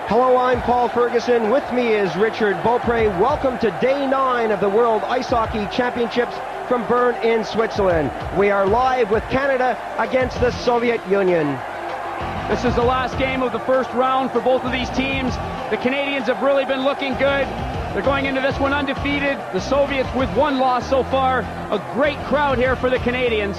Hello, I'm Paul Ferguson. With me is Richard Beaupre. Welcome to Day 9 of the World Ice Hockey Championships from Bern in Switzerland. We are live with Canada against the Soviet Union. This is the last game of the first round for both of these teams. The Canadians have really been looking good. They're going into this one undefeated. The Soviets with one loss so far. A great crowd here for the Canadians.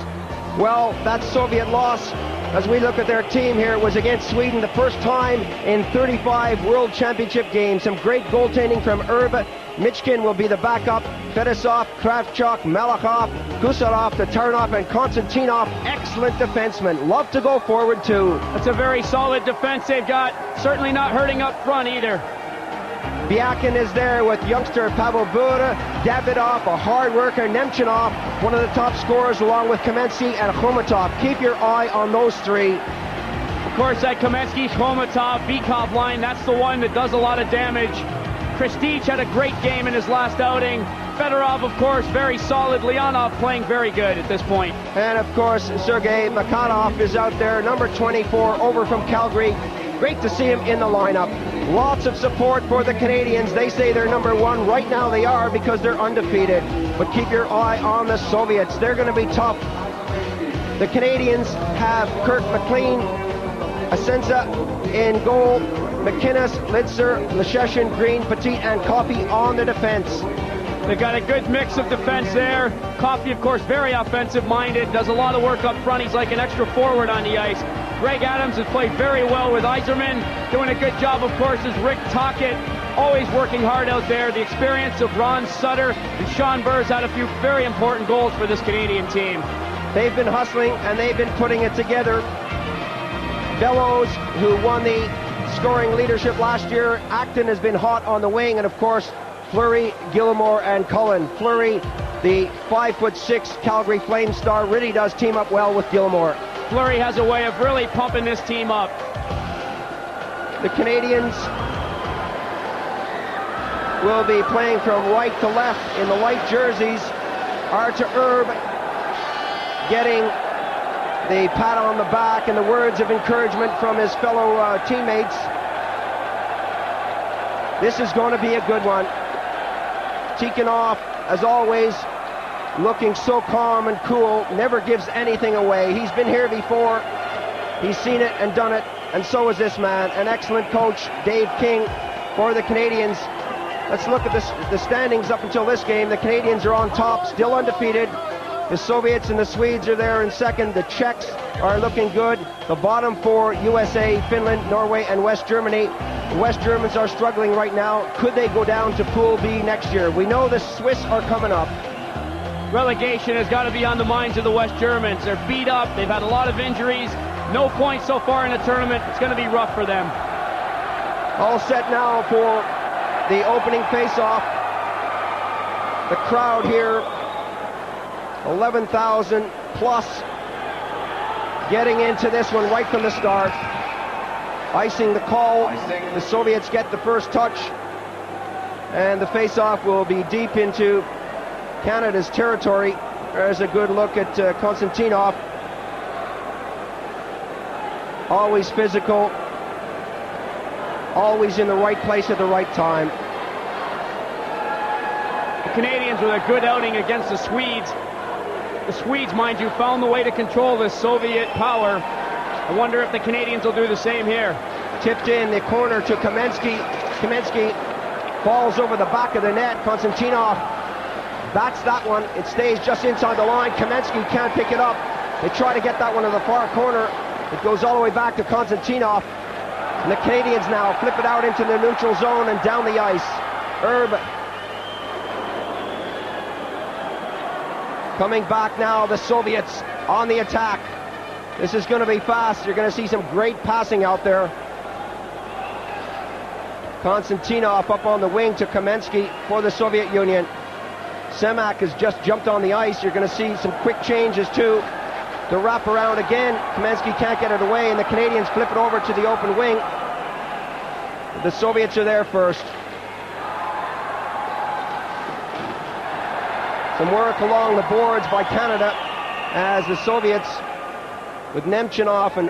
Well, that Soviet loss, as we look at their team here, was against Sweden, the first time in 35 World Championship games. Some great goaltending from Erba. Michkin will be the backup. Fedosov, Kravchuk, Malakhov, Gusarov, Tatarnov, and Konstantinov. Excellent defensemen. Love to go forward too. That's a very solid defense they've got. Certainly not hurting up front either. Biakin is there with youngster Pavel Bura, Davidov, a hard worker, Nemchinov, one of the top scorers, along with Kamensky and Khomatov. Keep your eye on those three. Of course, that Kamensky, Khomatov, Bikov line, that's the one that does a lot of damage. Kristich had a great game in his last outing. Fedorov, of course, very solid. Leonov playing very good at this point. And, of course, Sergei Makarov is out there, number 24, over from Calgary. Great to see him in the lineup. Lots of support for the Canadians. They say they're number one. Right now they are because they're undefeated. But keep your eye on the Soviets. They're going to be tough. The Canadians have Kirk McLean, Asenza in goal, McInnes, Lidser, Lesheshin, Green, Petit, and Coffey on the defense. They've got a good mix of defense there. Coffey, of course, very offensive-minded, does a lot of work up front. He's like an extra forward on the ice. Greg Adams has played very well with Aiserman. Doing a good job, of course, is Rick Tocchet. Always working hard out there. The experience of Ron Sutter and Sean Burrs had a few very important goals for this Canadian team. They've been hustling, and they've been putting it together. Bellows, who won the scoring leadership last year. Acton has been hot on the wing, and, of course, Fleury, Gilmore, and Cullen. Fleury, the 5'6" Calgary Flame star, really does team up well with Gilmore. Fleury has a way of really pumping this team up. The Canadians will be playing from right to left in the white jerseys. Artur Erb getting the pat on the back and the words of encouragement from his fellow teammates. This is going to be a good one. Tikhonov, as always, looking so calm and cool, never gives anything away. He's been here before. He's seen it and done it, and so is this man. An excellent coach, Dave King, for the Canadians. Let's look at the standings up until this game. The Canadians are on top, still undefeated. The Soviets and the Swedes are there in second. The Czechs are looking good. The bottom four, USA, Finland, Norway, and West Germany. The West Germans are struggling right now. Could they go down to Pool B next year? We know the Swiss are coming up. Relegation has got to be on the minds of the West Germans. They're beat up. They've had a lot of injuries. No points so far in the tournament. It's going to be rough for them. All set now for the opening face-off. The crowd here, 11,000 plus, getting into this one right from the start. Icing the call. The Soviets get the first touch, and the face-off will be deep into Canada's territory. There's a good look at Konstantinov. Always physical, always in the right place at the right time. The Canadians with a good outing against the Swedes. The Swedes, mind you, found the way to control this Soviet power. I wonder if the Canadians will do the same here. Tipped in the corner to Kamensky. Kamensky falls over the back of the net. Konstantinov bats that one. It stays just inside the line. Kamensky can't pick it up. They try to get that one to the far corner. It goes all the way back to Konstantinov. And the Canadians now flip it out into the neutral zone and down the ice. Erb coming back now, the Soviets on the attack. This is going to be fast. You're going to see some great passing out there. Konstantinov up on the wing to Kamensky for the Soviet Union. Semak has just jumped on the ice. You're going to see some quick changes too. The wrap around again. Kamensky can't get it away, and the Canadians flip it over to the open wing. The Soviets are there first. Some work along the boards by Canada as the Soviets, with Nemchinov and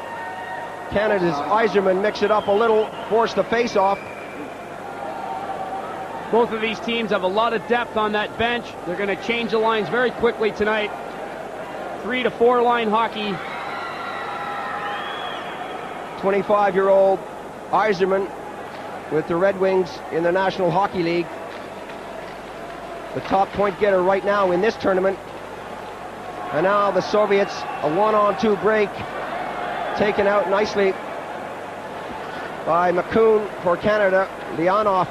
Canada's Aiserman mix it up a little, force the face-off. Both of these teams have a lot of depth on that bench. They're going to change the lines very quickly tonight. 3 to 4 line hockey. 25-year-old Aiserman with the Red Wings in the National Hockey League. The top point getter right now in this tournament. And now the Soviets, a 1-on-2 break, taken out nicely by McCoon for Canada. Leonov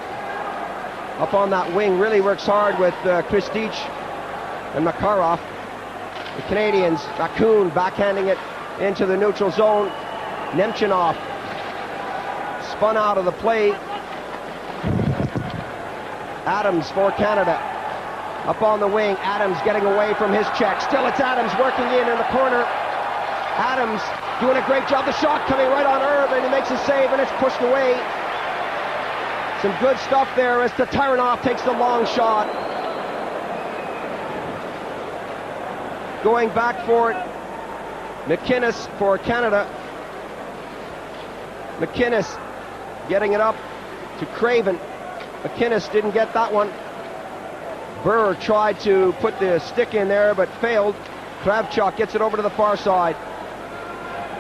up on that wing, really works hard with Kristich and Makarov. The Canadians, McCoon backhanding it into the neutral zone. Nemchinov spun out of the play. Adams for Canada. Up on the wing, Adams getting away from his check. Still it's Adams working in the corner. Adams doing a great job. The shot coming right on Irv, and he makes a save, and it's pushed away. Some good stuff there as Tatarinov takes the long shot. Going back for it, McInnes for Canada. McInnes getting it up to Craven. McInnes didn't get that one. Burr tried to put the stick in there but failed. Kravchuk gets it over to the far side.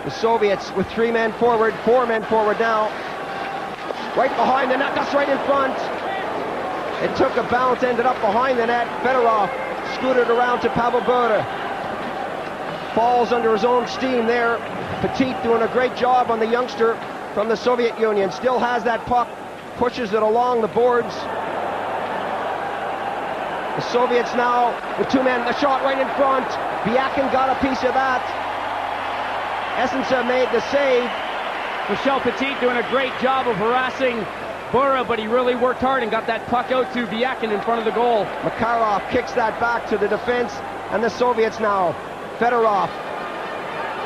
The Soviets with 3 men forward, 4 men forward now. Right behind the net, that's right in front. It took a bounce, ended up behind the net. Fedorov scooted around to Pavel Bure. Falls under his own steam there. Petit doing a great job on the youngster from the Soviet Union. Still has that puck, pushes it along the boards. The Soviets now with 2 men, the shot right in front. Biakin got a piece of that. Essensa made the save. Michel Petit doing a great job of harassing Bura, but he really worked hard and got that puck out to Biakin in front of the goal. Makarov kicks that back to the defense, and the Soviets now. Fedorov.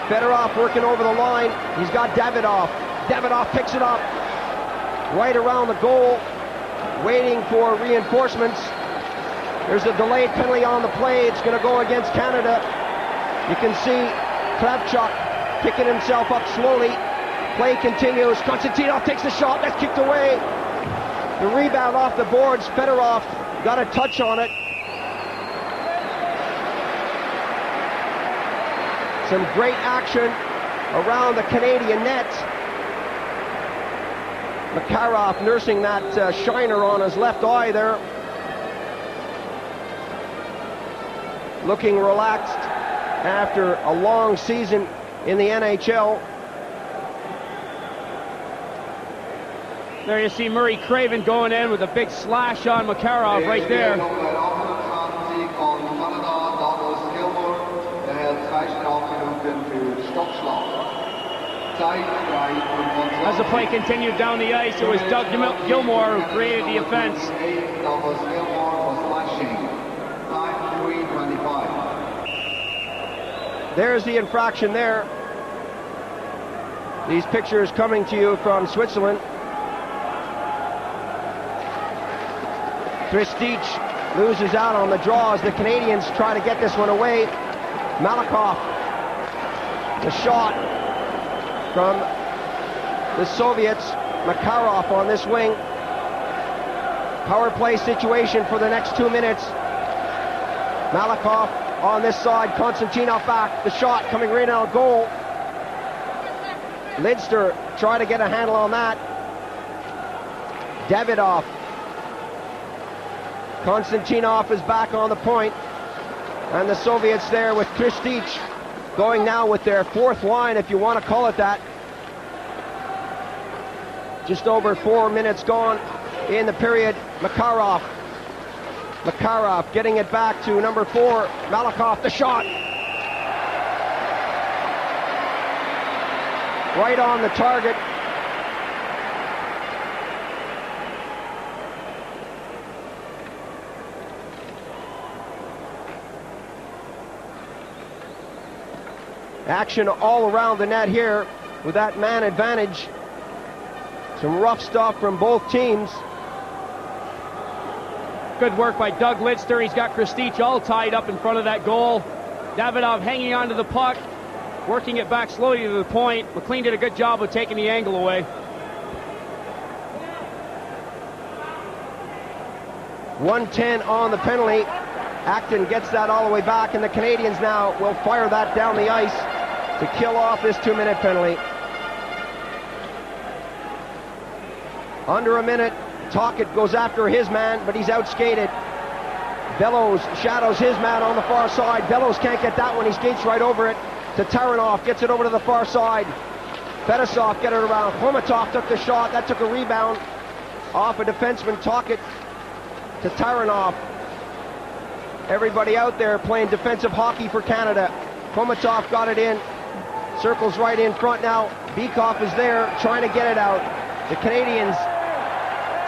Fedorov working over the line. He's got Davidov. Davidov picks it up right around the goal, waiting for reinforcements. There's a delayed penalty on the play. It's going to go against Canada. You can see Kravchuk picking himself up slowly. Play continues. Konstantinov takes the shot. That's kicked away. The rebound off the boards. Fedorov got a touch on it. Some great action around the Canadian net. Makarov nursing that shiner on his left eye there. Looking relaxed after a long season in the NHL. There you see Murray Craven going in with a big slash on Makarov right there. As the play continued down the ice, it was Doug Gilmour who created the offense. There's the infraction there. These pictures coming to you from Switzerland. Kristich loses out on the draw as the Canadians try to get this one away. Malakoff, the shot from the Soviets. Makarov on this wing. Power play situation for the next 2 minutes. Malakoff on this side, Konstantinov back, the shot coming right out goal. Lidster try to get a handle on that. Davidov. Konstantinov is back on the point. And the Soviets there with Kristich going now with their 4th line, if you want to call it that. Just over 4 minutes gone in the period. Makarov. Makarov getting it back to number 4, Malakoff, the shot. Right on the target. Action all around the net here with that man advantage. Some rough stuff from both teams. Good work by Doug Lidster. He's got Kristich all tied up in front of that goal. Davidov hanging onto the puck. working it back slowly to the point. McLean did a good job of taking the angle away. 110 on the penalty. Acton gets that all the way back, and the Canadians now will fire that down the ice to kill off this 2-minute penalty. Under a minute, Tocchet goes after his man, but he's outskated. Bellows shadows his man on the far side. Bellows can't get that one. He skates right over it to Taranov. Gets it over to the far side. Fetisov get it around. Khomatov took the shot. That took a rebound off a defenseman. Tocchet to Taranov. Everybody out there playing defensive hockey for Canada. Khomatov got it in. Circles right in front now. Bikoff is there trying to get it out. The Canadians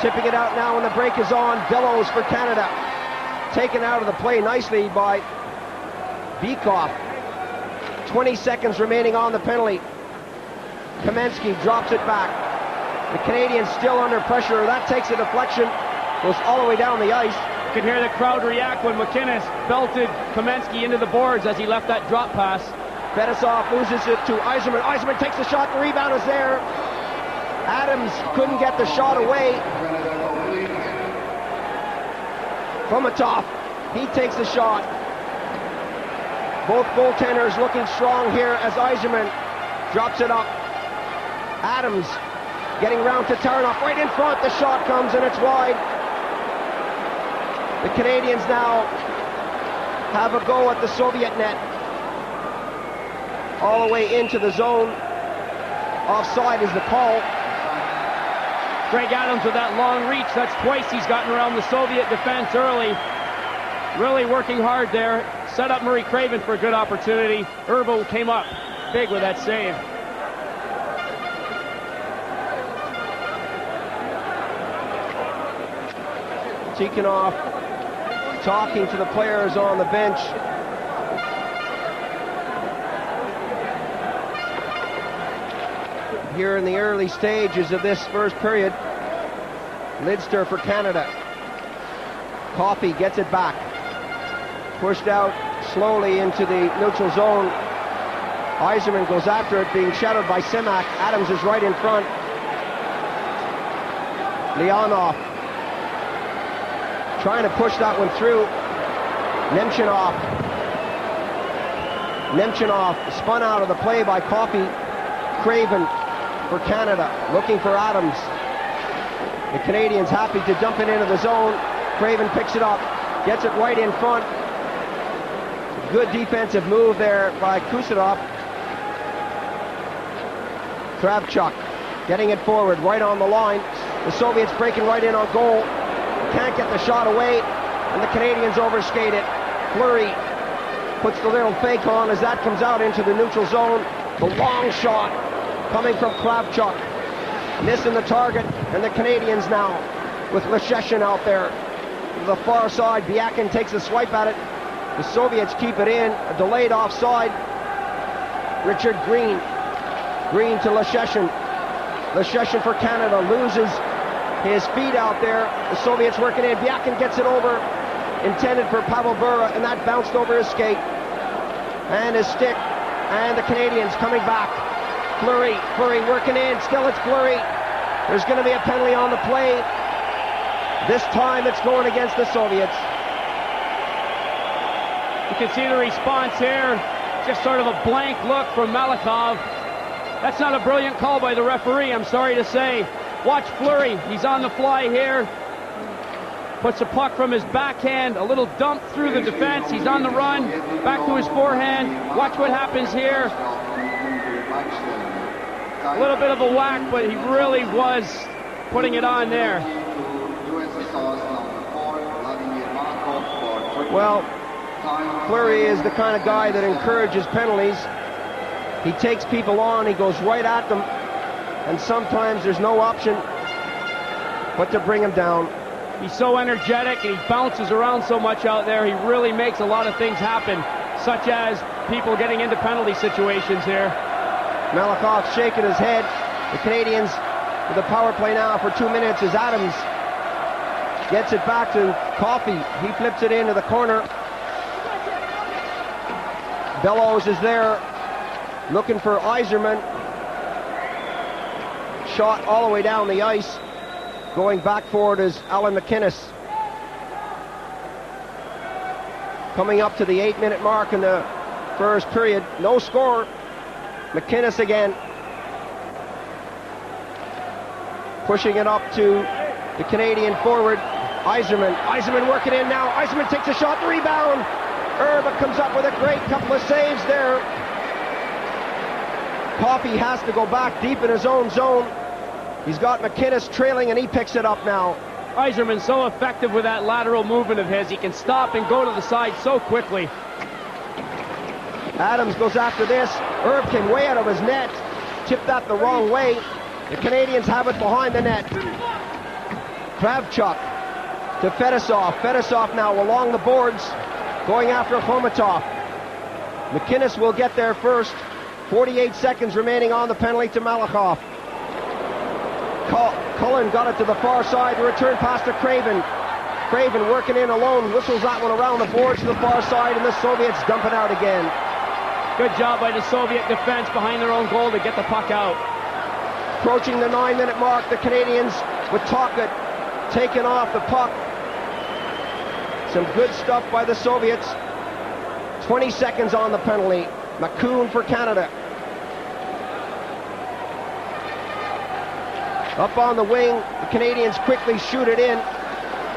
tipping it out now when the break is on. Bellows for Canada. Taken out of the play nicely by Bikoff. 20 seconds remaining on the penalty. Kamensky drops it back. The Canadians still under pressure. That takes a deflection. Goes all the way down the ice. You can hear the crowd react when McInnes belted Kamensky into the boards as he left that drop pass. Fetisov loses it to Aiserman. Aiserman takes the shot. The rebound is there. Adams couldn't get the shot away. Khomatov, he takes the shot. Both goaltenders looking strong here as Aiserman drops it up. Adams getting round to Taranov. Right in front, the shot comes and it's wide. The Canadians now have a go at the Soviet net. All the way into the zone. Offside is the call. Greg Adams with that long reach. That's twice he's gotten around the Soviet defense early. Really working hard there. Set up Murray Craven for a good opportunity. Urbo came up big with that save. Tikhonov talking to the players on the bench. Here in the early stages of this first period. Lidster for Canada. Coffey gets it back. Pushed out slowly into the neutral zone. Aiserman goes after it, being shadowed by Semak. Adams is right in front. Leonov trying to push that one through. Nemchinov spun out of the play by Coffey. Craven for Canada, looking for Adams. The Canadians happy to dump it into the zone. Craven picks it up, gets it right in front. Good defensive move there by Kusadov. Kravchuk getting it forward, right on the line. The Soviets breaking right in on goal. Can't get the shot away, and the Canadians overskate it. Fleury puts the little fake on as that comes out into the neutral zone. The long shot coming from Kravchuk, missing the target, and the Canadians now with Lesheshin out there to the far side. Biakin takes a swipe at it. The Soviets keep it in. A delayed offside. Richard Green to Lesheshin. Lesheshin for Canada loses his feet out there. The Soviets working in. Biakin gets it over, intended for Pavel Bura, and that bounced over his skate and his stick. And the Canadians coming back. Fleury working in. Still it's Fleury. There's going to be a penalty on the play. This time it's going against the Soviets. You can see the response here. Just sort of a blank look from Malakhov. That's not a brilliant call by the referee, I'm sorry to say. Watch Fleury. He's on the fly here. Puts a puck from his backhand, a little dump through the defense. He's on the run, back to his forehand. Watch what happens here. A little bit of a whack, but he really was putting it on there. Well, Fleury is the kind of guy that encourages penalties. He takes people on, he goes right at them, and sometimes there's no option but to bring him down. He's so energetic and he bounces around so much out there. He really makes a lot of things happen, such as people getting into penalty situations here. Malakhov shaking his head. The Canadians with a power play now for 2 minutes as Adams gets it back to Coffey. He flips it into the corner. Bellows is there looking for Aiserman. Shot all the way down the ice. Going back for it is Alan McInnes. Coming up to the 8-minute mark in the first period. No score. McInnes again. Pushing it up to the Canadian forward, Aiserman. Aiserman working in now. Aiserman takes a shot, the rebound. Erba comes up with a great couple of saves there. Coffey has to go back deep in his own zone. He's got McInnes trailing and he picks it up now. Aiserman's so effective with that lateral movement of his. He can stop and go to the side so quickly. Adams goes after this. Erb came way out of his net. Tipped that the wrong way. The Canadians have it behind the net. Kravchuk to Fedosov. Fedosov now along the boards, going after Khomatov. McInnes will get there first. 48 seconds remaining on the penalty to Malakhov. Cullen got it to the far side. The return pass to Craven. Craven working in alone, whistles that one around the boards to the far side, and the Soviets dump it out again. Good job by the Soviet defense behind their own goal to get the puck out. Approaching the 9-minute mark, the Canadians with Tocchet taking off the puck. Some good stuff by the Soviets. 20 seconds on the penalty. McCoon for Canada. Up on the wing, the Canadians quickly shoot it in.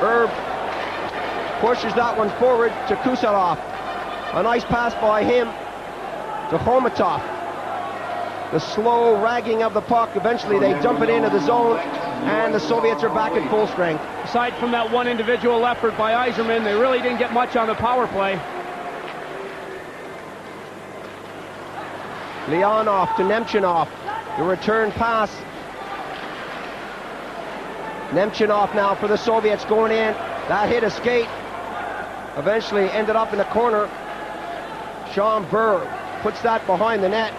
Erb pushes that one forward to Kusarov. A nice pass by him to Khomatov. The slow ragging of the puck. Eventually they dump it into the zone, and the Soviets are back at full strength. Aside from that one individual effort by Aiserman, they really didn't get much on the power play. Leonov to Nemchinov. The return pass. Nemchinov now for the Soviets going in. That hit a skate. Eventually ended up in the corner. Sean Burr puts that behind the net.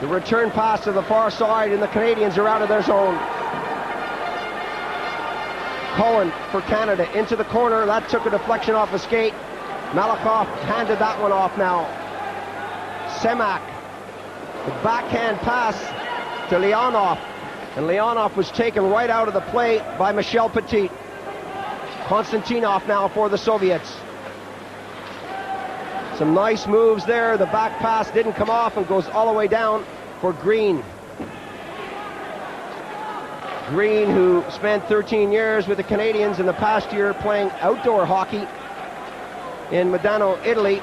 The return pass to the far side, and the Canadians are out of their zone. Cullen for Canada into the corner. That took a deflection off a skate. Malakhov handed that one off now. Semak. The backhand pass to Leonov. And Leonov was taken right out of the play by Michel Petit. Konstantinov now for the Soviets. Some nice moves there. The back pass didn't come off and goes all the way down for Green. Green, who spent 13 years with the Canadians in the past year playing outdoor hockey in Modano, Italy,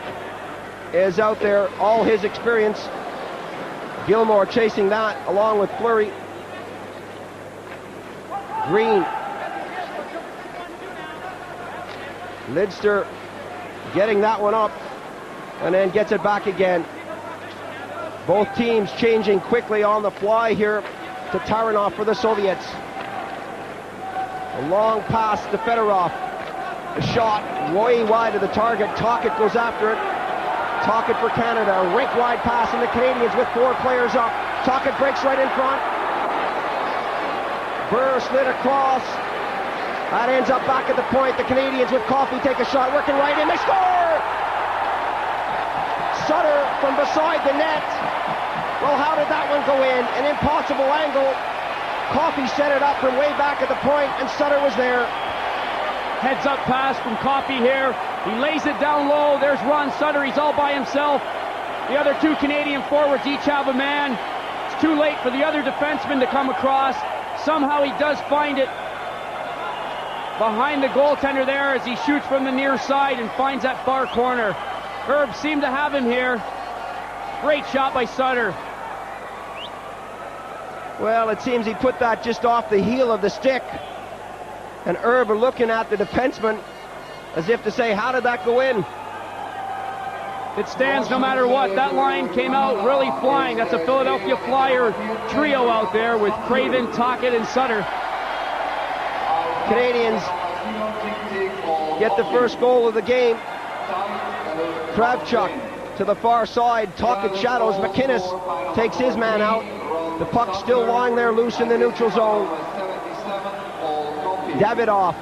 is out there. All his experience. Gilmore chasing that along with Fleury. Green. Lidster getting that one up and then gets it back again. Both teams changing quickly on the fly here to Taranov for the Soviets. A long pass to Fedorov. The shot way wide of the target. Tocchet goes after it. Tocchet for Canada. A rink-wide pass, and the Canadians with 4 players up. Tocchet breaks right in front. Burr slid across. That ends up back at the point. The Canadians with Coffey take a shot, working right in. They score! Sutter from beside the net. Well, how did that one go in? An impossible angle. Coffey set it up from way back at the point, and Sutter was there. Heads up pass from Coffey here. He lays it down low. There's Ron Sutter. He's all by himself. The other 2 Canadian forwards each have a man. It's too late for the other defenseman to come across. Somehow he does find it behind the goaltender there as he shoots from the near side and finds that far corner. Herb seemed to have him here. Great shot by Sutter. Well, it seems he put that just off the heel of the stick. And Herb are looking at the defenseman as if to say, how did that go in? It stands no matter what. That line came out really flying. That's a Philadelphia Flyer trio out there with Craven, Tocchet, and Sutter. Canadians get the first goal of the game. Kravchuk to the far side. Tocchet shadows. McInnes takes his man out. The puck still lying there loose in the neutral zone. Davidoff.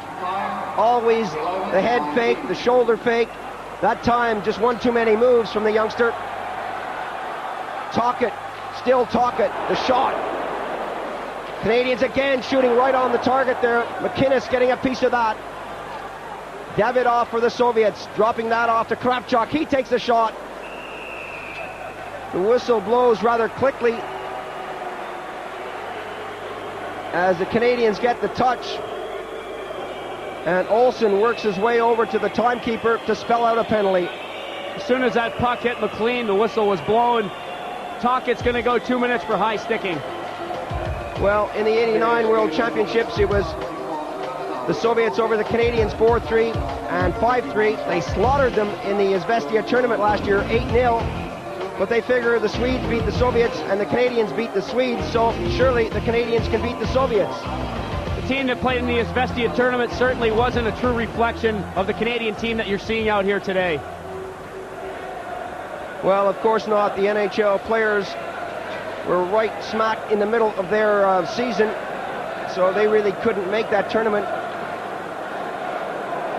Always the head fake, the shoulder fake. That time, just one too many moves from the youngster. Tocchet Still Tocchet, the shot. Canadians again shooting right on the target there. McInnes getting a piece of that. Davidov for the Soviets, dropping that off to Kravchuk. He takes the shot. The whistle blows rather quickly as the Canadians get the touch. And Olsen works his way over to the timekeeper to spell out a penalty. As soon as that puck hit McLean, the whistle was blown. Tocchet's going to go 2 minutes for high sticking. Well, in the '89 World Championships, it was the Soviets over the Canadians 4-3 and 5-3. They slaughtered them in the Izvestia tournament last year, 8-0. But they figure the Swedes beat the Soviets and the Canadians beat the Swedes, so surely the Canadians can beat the Soviets. The team that played in the Izvestia tournament certainly wasn't a true reflection of the Canadian team that you're seeing out here today. Well, of course not. The NHL players were right smack in the middle of their season, so they really couldn't make that tournament.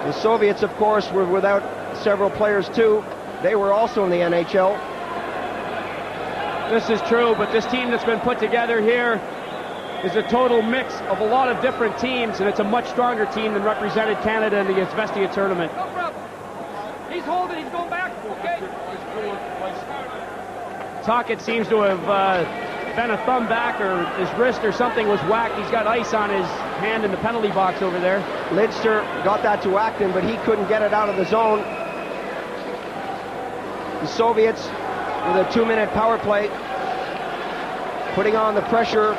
The Soviets, of course, were without several players too. They were also in the NHL. This is true, but this team that's been put together here is a total mix of a lot of different teams, and it's a much stronger team than represented Canada in the Izvestia tournament. No problem. He's holding, he's going back, okay? Tocchet seems to have been a thumb back, or his wrist or something was whacked. He's got ice on his hand in the penalty box over there. Lidster got that to Acton, but he couldn't get it out of the zone. The Soviets with a 2-minute power play, putting on the pressure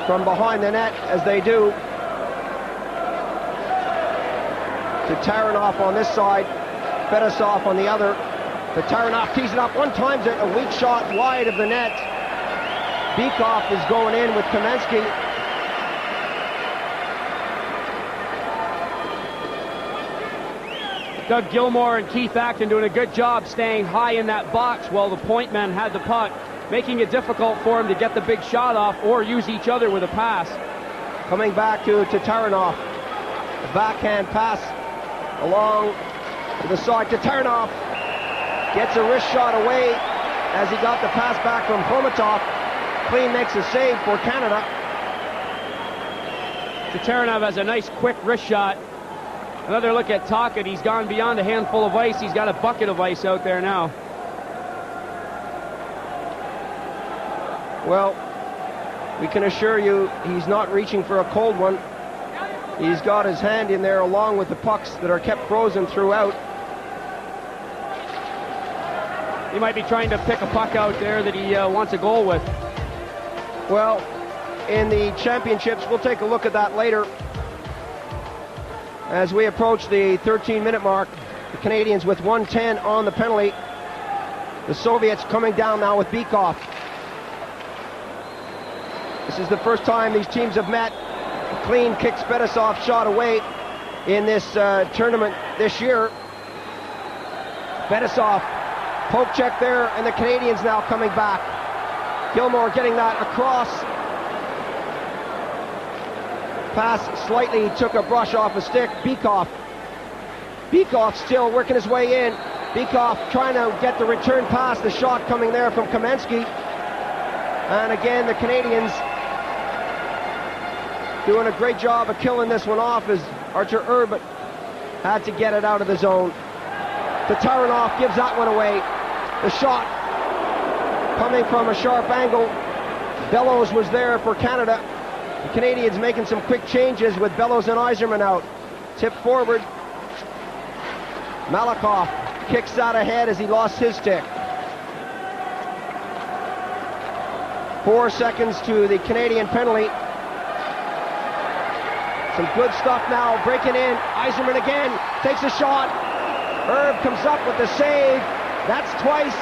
from behind the net as they do. To Taranov on this side, Fedosov on the other. The Taranov tees it up, one times it, a weak shot wide of the net. Bykov is going in with Kamensky. Doug Gilmour and Keith Acton doing a good job staying high in that box while the point men had the puck, making it difficult for him to get the big shot off or use each other with a pass. Coming back to Taranov. A backhand pass along to the side to Taranov. Gets a wrist shot away as he got the pass back from Khomatov. Clean makes a save for Canada. Taranov has a nice quick wrist shot. Another look at Tocchet. He's gone beyond a handful of ice. He's got a bucket of ice out there now. Well, we can assure you he's not reaching for a cold one. He's got his hand in there along with the pucks that are kept frozen throughout. He might be trying to pick a puck out there that he wants a goal with. Well, in the championships, we'll take a look at that later. As we approach the 13-minute mark, the Canadians with 1:10 on the penalty. The Soviets coming down now with Bykov. This is the first time these teams have met. Clean kicks Fedosov shot away in this tournament this year. Fedosov, poke check there, and the Canadians now coming back. Gilmour getting that across. Pass slightly took a brush off a stick. Bykov still working his way in. Bykov trying to get the return pass. The shot coming there from Kamensky. And again, the Canadians doing a great job of killing this one off as Archer Urbit had to get it out of the zone. Taranov gives that one away. The shot coming from a sharp angle. Bellows was there for Canada. The Canadians making some quick changes with Bellows and Aiserman out. Tip forward. Malakoff kicks that ahead as he lost his stick. 4 seconds to the Canadian penalty. Some good stuff now, breaking in. Aiserman again, takes a shot. Herb comes up with the save. That's twice.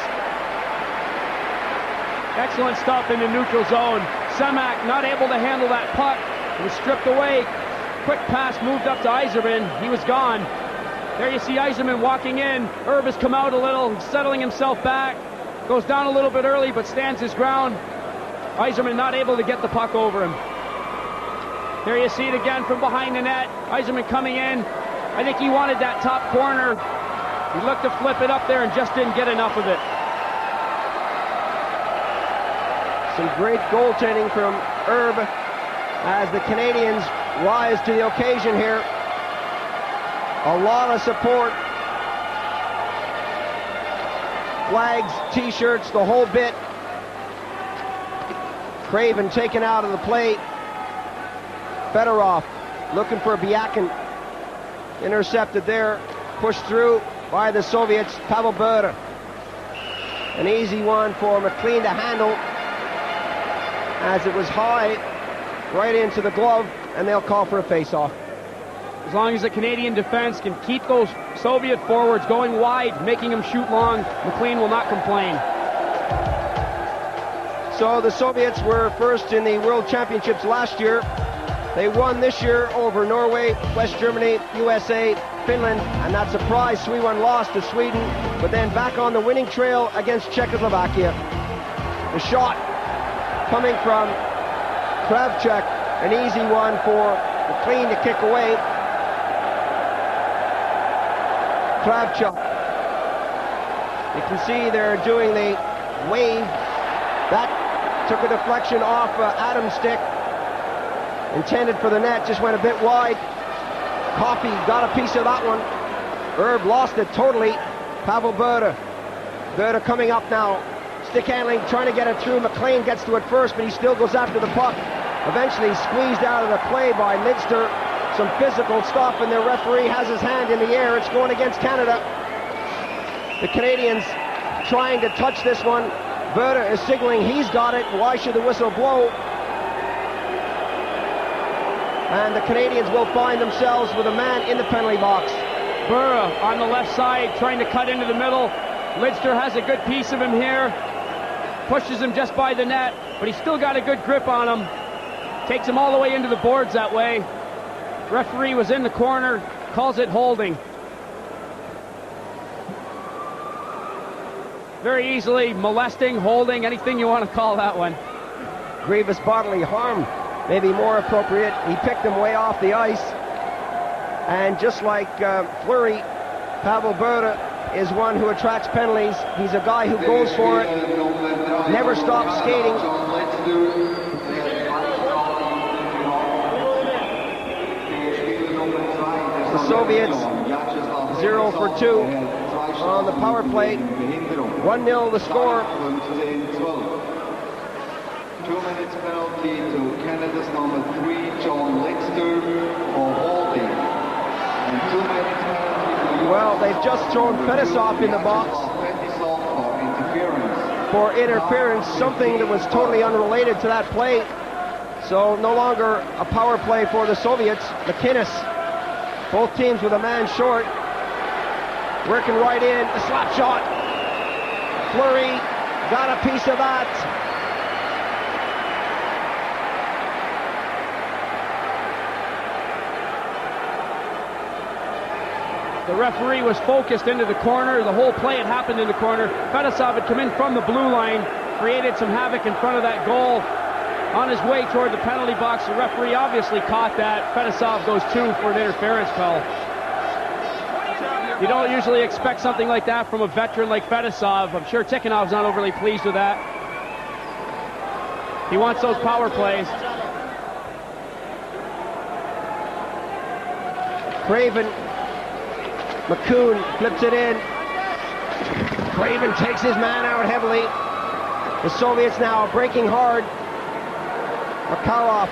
Excellent stuff in the neutral zone. Semak not able to handle that puck. It was stripped away. Quick pass moved up to Aiserman. He was gone. There you see Aiserman walking in. Herb has come out a little, settling himself back. Goes down a little bit early, but stands his ground. Aiserman not able to get the puck over him. There you see it again from behind the net. Aiserman coming in. I think he wanted that top corner. He looked to flip it up there and just didn't get enough of it. Some great goaltending from Herb as the Canadians rise to the occasion here. A lot of support. Flags, t-shirts, the whole bit. Craven taken out of the play. Fedorov looking for Biakin. Intercepted there. Pushed through by the Soviets. Pavel Bure. An easy one for McLean to handle, as it was high right into the glove, and they'll call for a face-off. As long as the Canadian defense can keep those Soviet forwards going wide, making them shoot long, McLean will not complain. So the Soviets were first in the World Championships last year. They won this year over Norway, West Germany, USA, Finland, and not surprised, Sweden lost to Sweden, but then back on the winning trail against Czechoslovakia. The shot coming from Kravchuk, an easy one for McLean to kick away. Kravchuk. You can see they're doing the wave. That took a deflection off Adam's stick. Intended for the net, just went a bit wide. Coffey got a piece of that one. Herb lost it totally. Pavel Bure. Bure coming up now. Stick handling, trying to get it through. McLean gets to it first, but he still goes after the puck. Eventually squeezed out of the play by Lidster. Some physical stuff, and the referee has his hand in the air. It's going against Canada. The Canadians trying to touch this one. Bure is signaling he's got it. Why should the whistle blow? And the Canadians will find themselves with a man in the penalty box. Bure on the left side, trying to cut into the middle. Lidster has a good piece of him here. Pushes him just by the net, but he's still got a good grip on him. Takes him all the way into the boards that way. Referee was in the corner, calls it holding. Very easily molesting, holding, anything you want to call that one. Grievous bodily harm, maybe more appropriate. He picked him way off the ice. And just like Fleury, Pavel Bure is one who attracts penalties. He's a guy who goes for it, never stops skating. The Soviets 0 for 2 on the power play. 1-0 the score. 2 minutes penalty to Canada's number 3, John Lidster, for holding. And 2 minutes penalty to well, they've just thrown Fedosov in the box for interference, something that was totally unrelated to that play. So no longer a power play for the Soviets. McInnes, both teams with a man short. Working right in, a slap shot. Fleury got a piece of that. The referee was focused into the corner. The whole play had happened in the corner. Fedosov had come in from the blue line, created some havoc in front of that goal. On his way toward the penalty box, the referee obviously caught that. Fedosov goes 2 for an interference call. You don't usually expect something like that from a veteran like Fedosov. I'm sure Tikhonov's not overly pleased with that. He wants those power plays. Craven, McCoon flips it in. Craven takes his man out heavily. The Soviets now breaking hard. Makarov.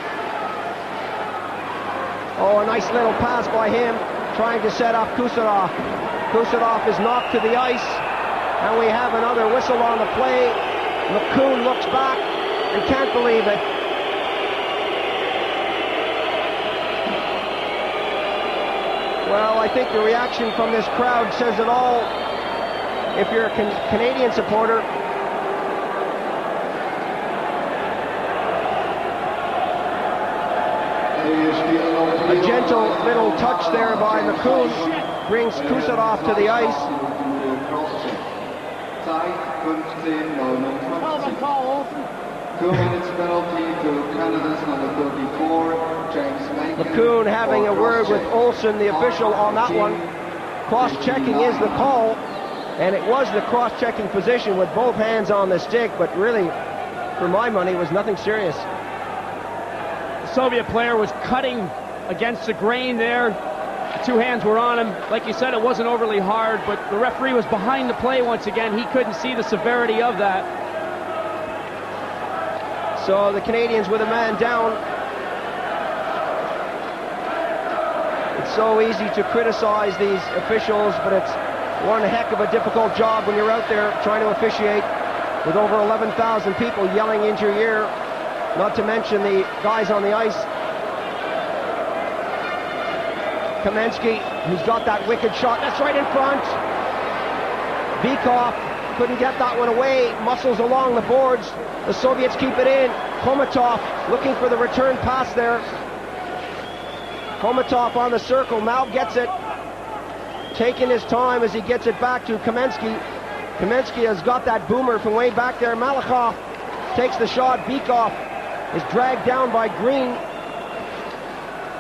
Oh, a nice little pass by him, trying to set up Kuserov. Kuserov is knocked to the ice, and we have another whistle on the play. McCoon looks back and can't believe it. Well, I think the reaction from this crowd says it all. If you're a Canadian supporter, a gentle little touch there by McCoon brings Kuserov to the ice. 2 minutes penalty to Canada's number 34, James Macon. McCoon having a word with Olsen, the official, on that one. Cross-checking is the call, and it was the cross-checking position with both hands on the stick, but really for my money, was nothing serious. The Soviet player was cutting against the grain there. The two hands were on him. Like you said, it wasn't overly hard, but the referee was behind the play once again. He couldn't see the severity of that. So the Canadians with a man down. It's so easy to criticize these officials, but it's one heck of a difficult job when you're out there trying to officiate with over 11,000 people yelling into your ear, not to mention the guys on the ice. Kamensky, who's got that wicked shot, that's right in front. Bykov couldn't get that one away, muscles along the boards. The Soviets keep it in. Khomatov looking for the return pass there. Khomatov on the circle, now gets it. Taking his time as he gets it back to Kamensky. Kamensky has got that boomer from way back there. Malakhov takes the shot. Bykov is dragged down by Green.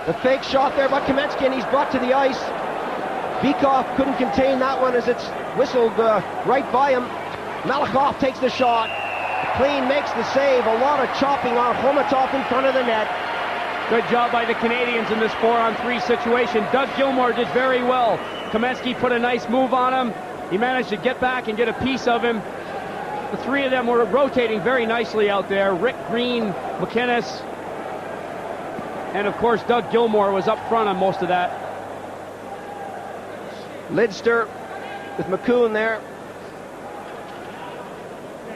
The fake shot there by Kamensky, and he's brought to the ice. Bykov couldn't contain that one as it's whistled right by him. Malakhov takes the shot. Clean makes the save. A lot of chopping on Khomatov in front of the net. Good job by the Canadians in this 4-on-3 situation. Doug Gilmour did very well. Kamensky put a nice move on him. He managed to get back and get a piece of him. The three of them were rotating very nicely out there. Rick Green, McInnes, and of course Doug Gilmour was up front on most of that. Lidster with McCoon there.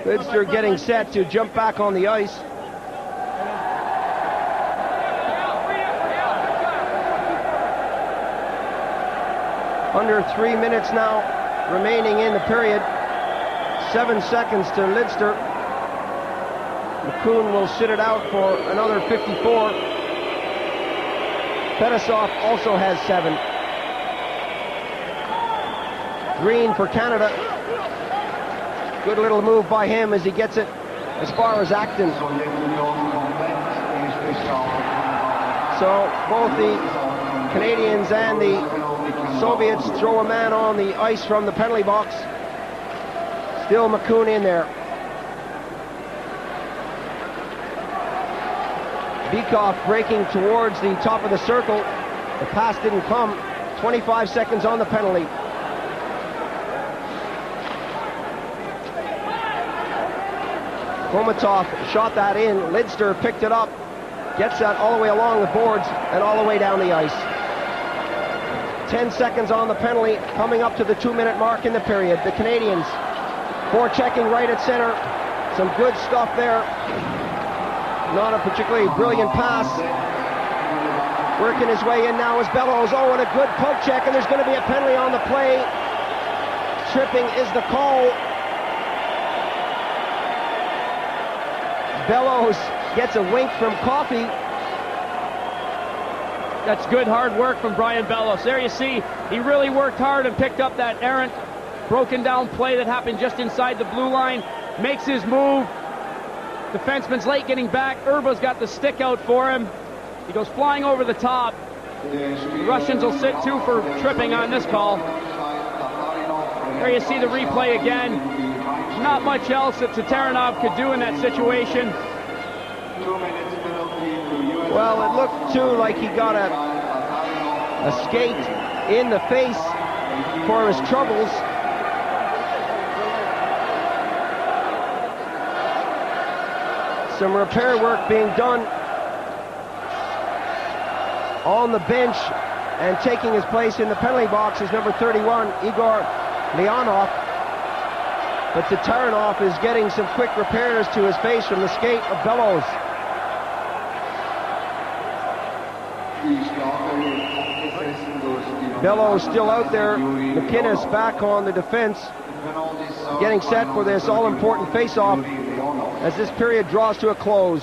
Lidster getting set to jump back on the ice. Under 3 minutes now remaining in the period. 7 seconds to Lidster. McCoon will sit it out for another 54. Fetisov also has 7. Green for Canada. Good little move by him as he gets it as far as Acton. So both the Canadians and the Soviets throw a man on the ice from the penalty box. Still McCoon in there. Bykov breaking towards the top of the circle. The pass didn't come. 25 seconds on the penalty. Khomatov shot that in. Lidster picked it up. Gets that all the way along the boards and all the way down the ice. 10 seconds on the penalty, coming up to the 2-minute mark in the period. The Canadians forechecking right at center. Some good stuff there. Not a particularly brilliant pass. Working his way in now is Bellows. Oh, and a good poke check, and there's going to be a penalty on the play. Tripping is the call. Bellows gets a wink from Coffey. That's good hard work from Brian Bellows. There you see, he really worked hard and picked up that errant, broken down play that happened just inside the blue line. Makes his move. Defenseman's late getting back. Urba's got the stick out for him. He goes flying over the top. The Russians will sit too for tripping on this call. There you see the replay again. Not much else that Tatarynov could do in that situation. Well, it looked too like he got a skate in the face for his troubles. Some repair work being done on the bench, and taking his place in the penalty box is number 31, Igor Leonov. But Tatarynov is getting some quick repairs to his face from the skate of Bellows. Bellows still out there. McInnes back on the defense, getting set for this all-important face-off as this period draws to a close.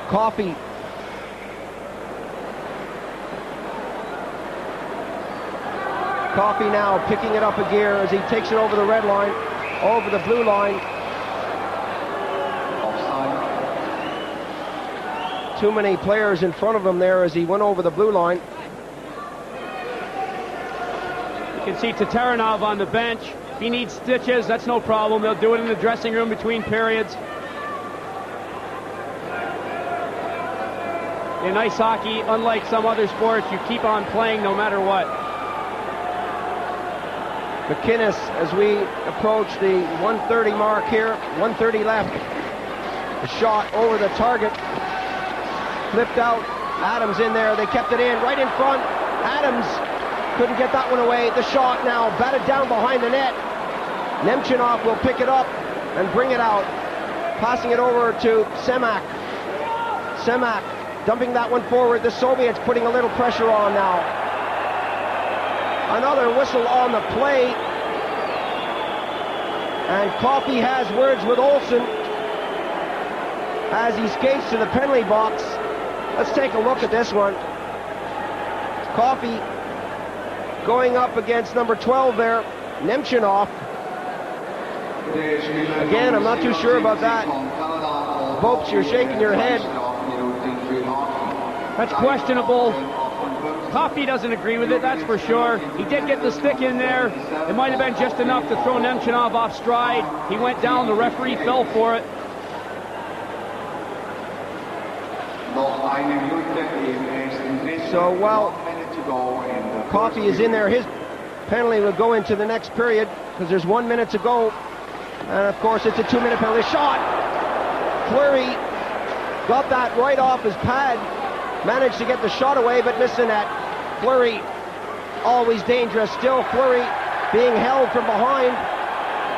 Coffey. Coffey now picking it up a gear as he takes it over the red line, over the blue line. Too many players in front of him there as he went over the blue line. You can see Tatarynov on the bench. If he needs stitches, that's no problem. They'll do it in the dressing room between periods. In ice hockey, unlike some other sports, you keep on playing no matter what. McInnes, as we approach the 1:30 mark here, 1:30 left. The shot over the target, flipped out. Adams in there, they kept it in, right in front. Adams couldn't get that one away. The shot now batted down behind the net. Nemchinov will pick it up and bring it out. Passing it over to Semak. Semak dumping that one forward. The Soviets putting a little pressure on now. Another whistle on the play. And Coffey has words with Olsen as he skates to the penalty box. Let's take a look at this one. Coffey going up against number 12 there, Nemchinov. Again, I'm not too sure about that. Bopes, you're shaking your head. That's questionable. Coffey doesn't agree with it, that's for sure. He did get the stick in there. It might have been just enough to throw Nemchinov off stride. He went down, the referee fell for it. So while Coffey is in there, his penalty will go into the next period because there's 1 minute to go. And of course it's a 2-minute penalty. Shot! Fleury got that right off his pad. Managed to get the shot away, but missed the net. Fleury, always dangerous. Still Fleury being held from behind.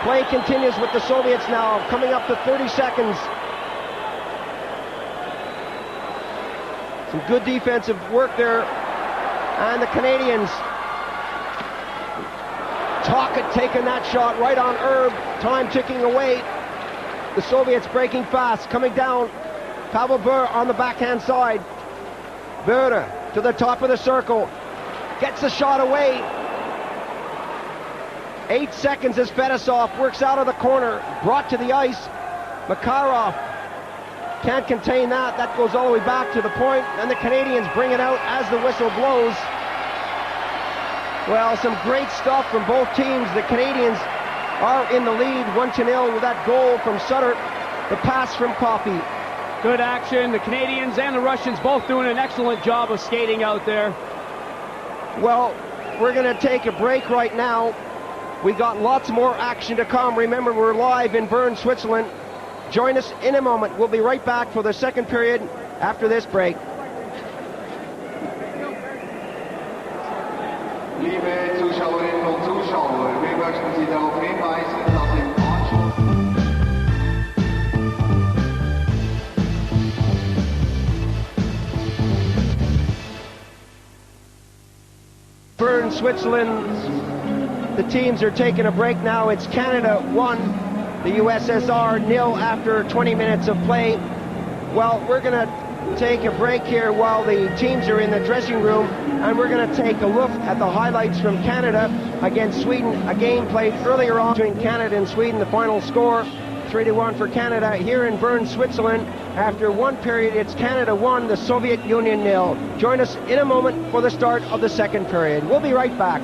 Play continues with the Soviets now, coming up to 30 seconds. Some good defensive work there. And the Canadians. Tocchet taking that shot right on Herb. Time ticking away. The Soviets breaking fast, coming down. Pavel Bure on the backhand side. Bure to the top of the circle, gets the shot away. 8 seconds as Fedosov works out of the corner, brought to the ice. Makarov can't contain that. That goes all the way back to the point, and the Canadians bring it out as the whistle blows. Well, some great stuff from both teams. The Canadians are in the lead, 1-0 with that goal from Sutter. The pass from Coffey. Good action. The Canadians and the Russians both doing an excellent job of skating out there. Well, we're going to take a break right now. We got lots more action to come. Remember, we're live in Bern, Switzerland. Join us in a moment. We'll be right back for the second period after this break. Liebe Zuschauerinnen und Zuschauer, wir möchten Sie darauf hinweisen, dass im Anschluss Bern, Switzerland, the teams are taking a break now. It's Canada 1, the USSR 0 after 20 minutes of play. Well, we're going to take a break here while the teams are in the dressing room, and we're going to take a look at the highlights from Canada against Sweden. A game played earlier on between Canada and Sweden. The final score 3-1 for Canada here in Bern, Switzerland. After one period, it's Canada 1, the Soviet Union 0. Join us in a moment for the start of the second period. We'll be right back.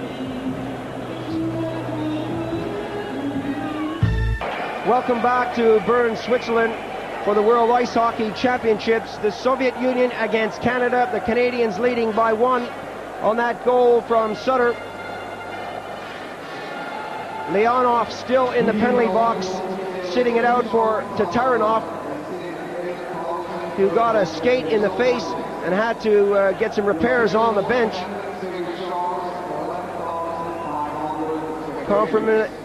Welcome back to Bern, Switzerland for the World Ice Hockey Championships. The Soviet Union against Canada. The Canadians leading by 1 on that goal from Sutter. Leonov still in the penalty box, sitting it out for Tatarinov, who got a skate in the face and had to get some repairs on the bench.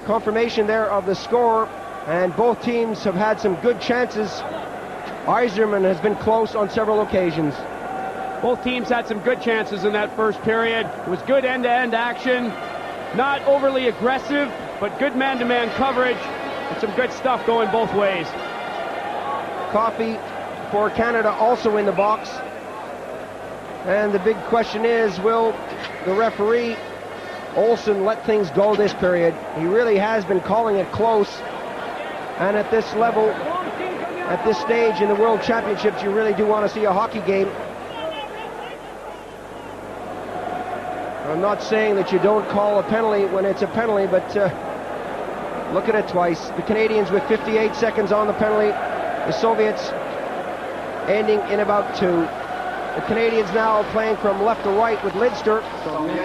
Confirmation there of the score, and both teams have had some good chances. Aiserman has been close on several occasions. Both teams had some good chances in that first period. It was good end-to-end action, not overly aggressive, but good man-to-man coverage, and some good stuff going both ways. Coffey for Canada also in the box. And the big question is, will the referee, Olsen, let things go this period? He really has been calling it close. And at this level, at this stage in the World Championships, you really do want to see a hockey game. I'm not saying that you don't call a penalty when it's a penalty, but Look at it twice. The Canadians with 58 seconds on the penalty. The Soviets ending in about 2. The Canadians now playing from left to right with Lidster,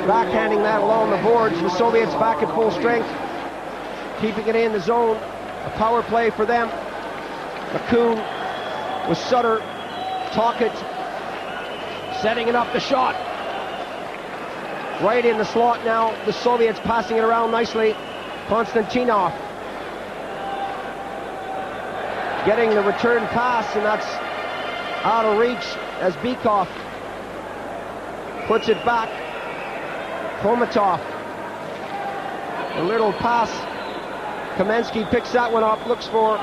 backhanding that along the boards. The Soviets back at full strength, keeping it in the zone. A power play for them. McCoon with Sutter. Tocchet setting it up, the shot. Right in the slot now. The Soviets passing it around nicely. Konstantinov getting the return pass, and that's out of reach as Bykov puts it back. Khomatov, a little pass. Kamensky picks that one up, looks for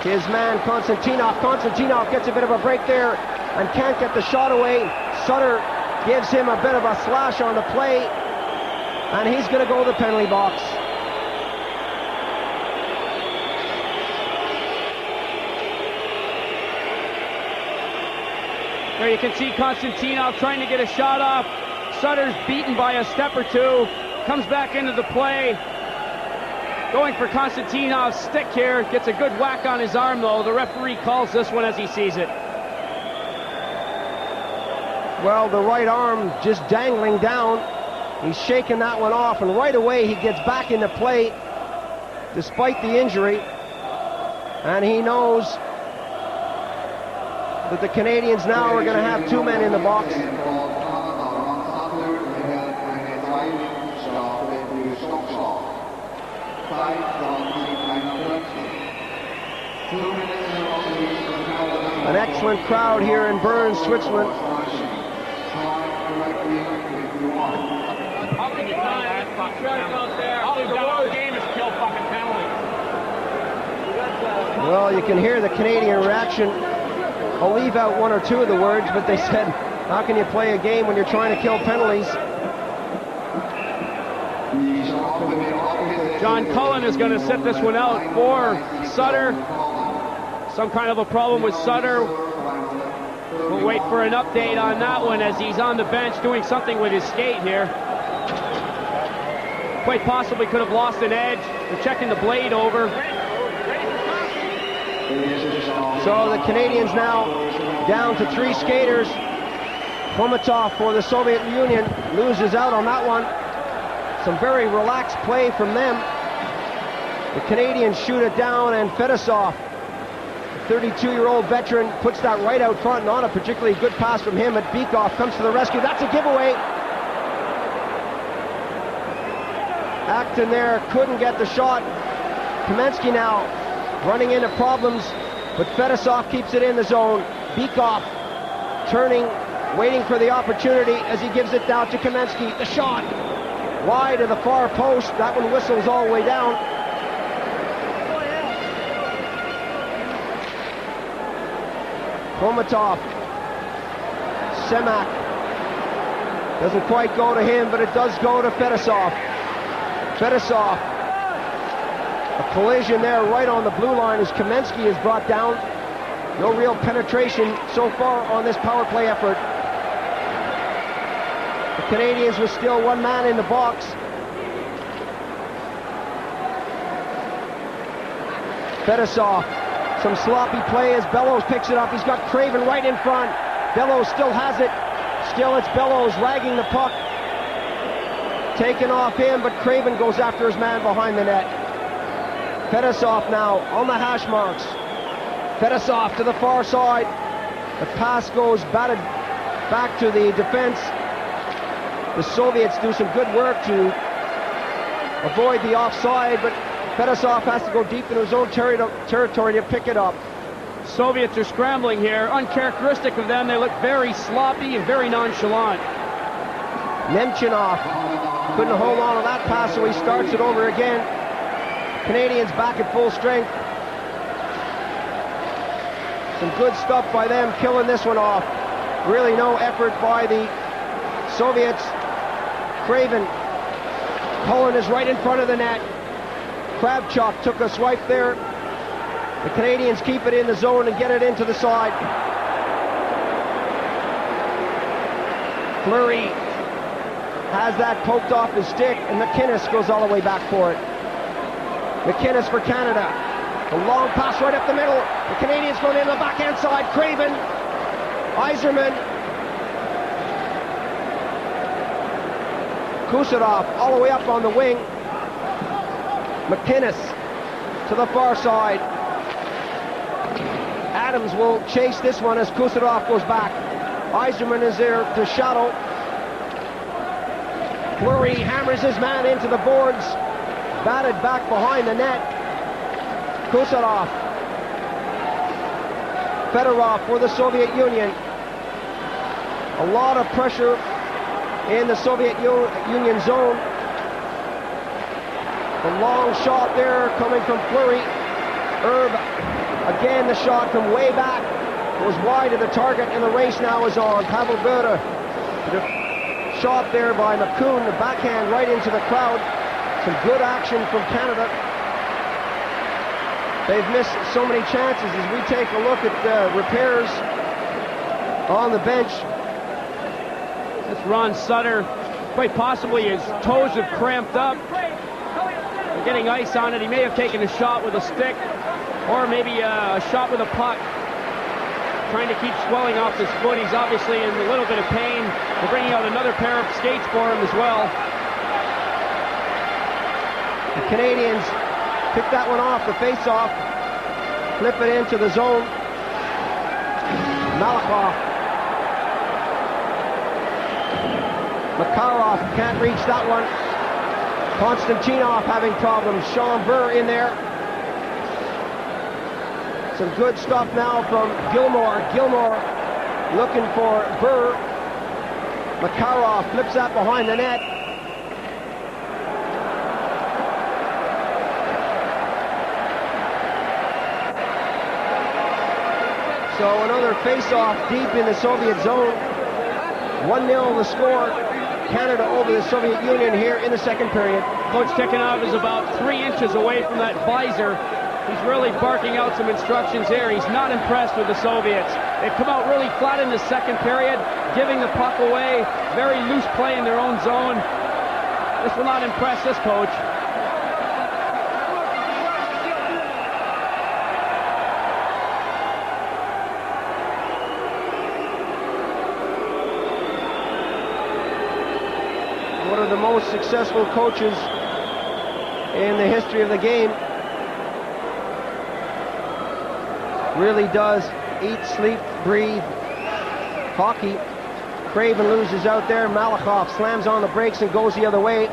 his man Konstantinov. Konstantinov gets a bit of a break there and can't get the shot away. Sutter gives him a bit of a slash on the play, and he's going to go to the penalty box. There you can see Konstantinov trying to get a shot off. Sutter's beaten by a step or two. Comes back into the play. Going for Konstantinov's stick here. Gets a good whack on his arm, though. The referee calls this one as he sees it. Well, the right arm just dangling down. He's shaking that one off, and right away he gets back into play despite the injury. And he knows that the Canadians now are going to have 2 men in the box. An excellent crowd here in Bern, Switzerland. Well, you can hear the Canadian reaction. I'll leave out 1 or 2 of the words, but they said, how can you play a game when you're trying to kill penalties? John Cullen is going to set this one out for Sutter. Some kind of a problem with Sutter. We'll wait for an update on that one as he's on the bench doing something with his skate here. Quite possibly could have lost an edge. They're checking the blade over. So the Canadians now down to 3 skaters. Khomatov for the Soviet Union loses out on that one. Some very relaxed play from them. The Canadians shoot it down, and Fedosov, the 32-year-old veteran, puts that right out front. Not a particularly good pass from him, but Bykov comes to the rescue. That's a giveaway. Acton there couldn't get the shot. Kamensky now running into problems, but Fedosov keeps it in the zone. Bykov turning, waiting for the opportunity as he gives it down to Kamensky. The shot wide of the far post. That one whistles all the way down. Khomatov. Semak. Doesn't quite go to him, but it does go to Fedosov. Fedosov. A collision there right on the blue line as Kamensky is brought down. No real penetration so far on this power play effort. The Canadians with still 1 man in the box. Fedosov. Some sloppy play as Bellows picks it up. He's got Craven right in front. Bellows still has it. Still it's Bellows ragging the puck. Taken off him, but Craven goes after his man behind the net. Fedosov now on the hash marks. Fedosov to the far side. The pass goes batted back to the defense. The Soviets do some good work to avoid the offside, but Fedosov has to go deep into his own territory to pick it up. Soviets are scrambling here. Uncharacteristic of them, they look very sloppy and very nonchalant. Nemchinov couldn't hold on to that pass, so he starts it over again. Canadians back at full strength. Some good stuff by them, killing this one off. Really no effort by the Soviets. Craven. Cullen is right in front of the net. Kravchuk took a swipe there. The Canadians keep it in the zone and get it into the side. Fleury has that poked off his stick, and McInnes goes all the way back for it. McInnes for Canada. A long pass right up the middle. The Canadians going in the backhand side. Craven. Aiserman. Kusadov all the way up on the wing. McInnes to the far side. Adams will chase this one as Kusadov goes back. Aiserman is there to shadow. Fleury hammers his man into the boards. Batted back behind the net. Kusadov. Fedorov for the Soviet Union. A lot of pressure in the Soviet Union zone. The long shot there coming from Fleury. Erb, again the shot from way back, goes wide of the target, and the race now is on. Pavel Bure, the shot there by McCoon, the backhand right into the crowd. Some good action from Canada. They've missed so many chances as we take a look at repairs on the bench. That's Ron Sutter. Quite possibly his toes have cramped up. They're getting ice on it. He may have taken a shot with a stick, or maybe a shot with a puck. Trying to keep swelling off his foot. He's obviously in a little bit of pain. They're bringing out another pair of skates for him as well. The Canadians pick that one off, the face-off. Flip it into the zone. Malakoff. Makarov can't reach that one. Konstantinov having problems. Sean Burr in there. Some good stuff now from Gilmore. Gilmore looking for Burr. Makarov flips that behind the net. So another face-off deep in the Soviet zone. 1-0 the score. Canada over the Soviet Union here in the second period. Coach Tikhonov is about 3 inches away from that visor. He's really barking out some instructions here. He's not impressed with the Soviets. They've come out really flat in the second period, giving the puck away, very loose play in their own zone. This will not impress this coach. One of the most successful coaches in the history of the game. Really does eat, sleep, breathe hockey. Craven loses out there. Malakoff slams on the brakes and goes the other way.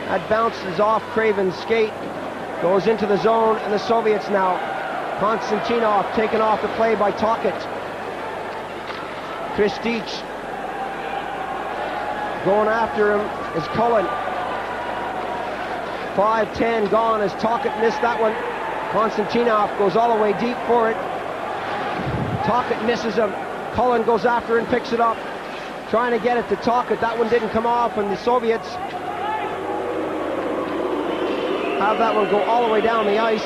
That bounces off Craven's skate. Goes into the zone, and the Soviets now. Konstantinov taken off the play by Tocchet. Kristich going after him is Cullen. 5-10 gone as Tocchet missed that one. Konstantinov goes all the way deep for it. Tocchet misses him. Cullen goes after and picks it up. Trying to get it to Tocchet. That one didn't come off, and the Soviets have that one go all the way down the ice.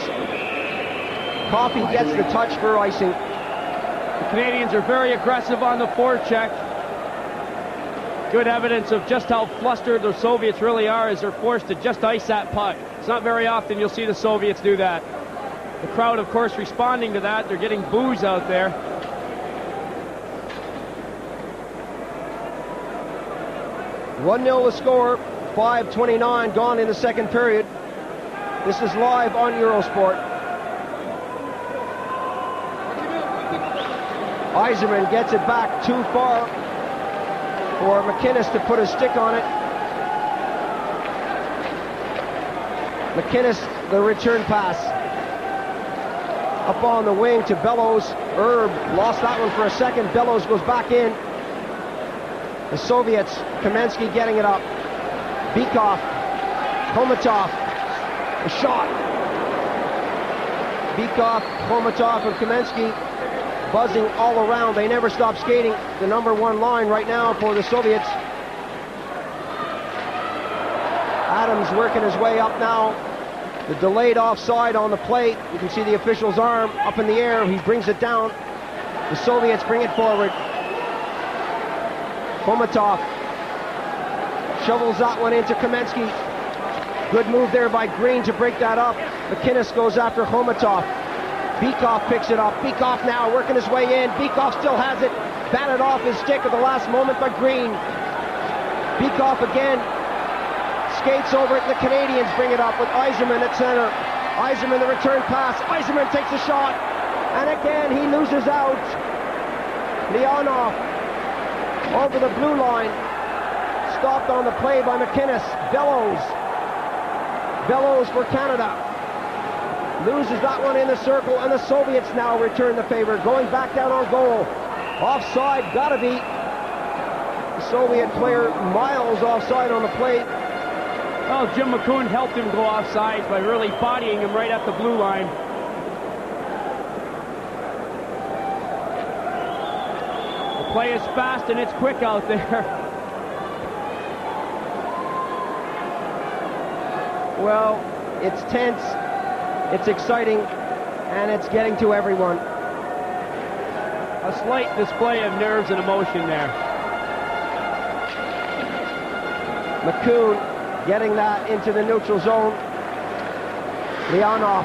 Coffey gets the touch for icing. The Canadians are very aggressive on the forecheck. Good evidence of just how flustered the Soviets really are as they're forced to just ice that puck. It's not very often you'll see the Soviets do that. The crowd, of course, responding to that. They're getting boos out there. "1-0 the score, 5:29 gone in the second period. This is live on Eurosport. Aiserman gets it back too far for McInnes to put a stick on it. McInnes, the return pass. Up on the wing to Bellows. Erb lost that one for a second. Bellows goes back in. The Soviets, Kamensky getting it up. Bykov, Khomatov, a shot. Bykov, Khomatov, and Kamensky buzzing all around. They never stop skating. The number one line right now for the Soviets. Adams working his way up now. The delayed offside on the plate. You can see the official's arm up in the air. He brings it down. The Soviets bring it forward. Khomatov shovels that one into Kamensky. Good move there by Green to break that up. McInnes goes after Chomatov. Beekoff picks it up. Beekoff now working his way in. Beekoff still has it. Batted off his stick at the last moment by Green. Beekoff again skates over it. The Canadians bring it up with Aiserman at center. Aiserman, the return pass. Aiserman takes a shot. And again, he loses out. Leonov over the blue line. Stopped on the play by McInnes. Bellows for Canada. Loses that one in the circle, and the Soviets now return the favor. Going back down on goal. Offside, gotta be. The Soviet player miles offside on the plate. Well, Jim McCoon helped him go offside by really bodying him right at the blue line. The play is fast and it's quick out there. Well, it's tense, it's exciting, and it's getting to everyone. A slight display of nerves and emotion there. McCoon getting that into the neutral zone. Leonov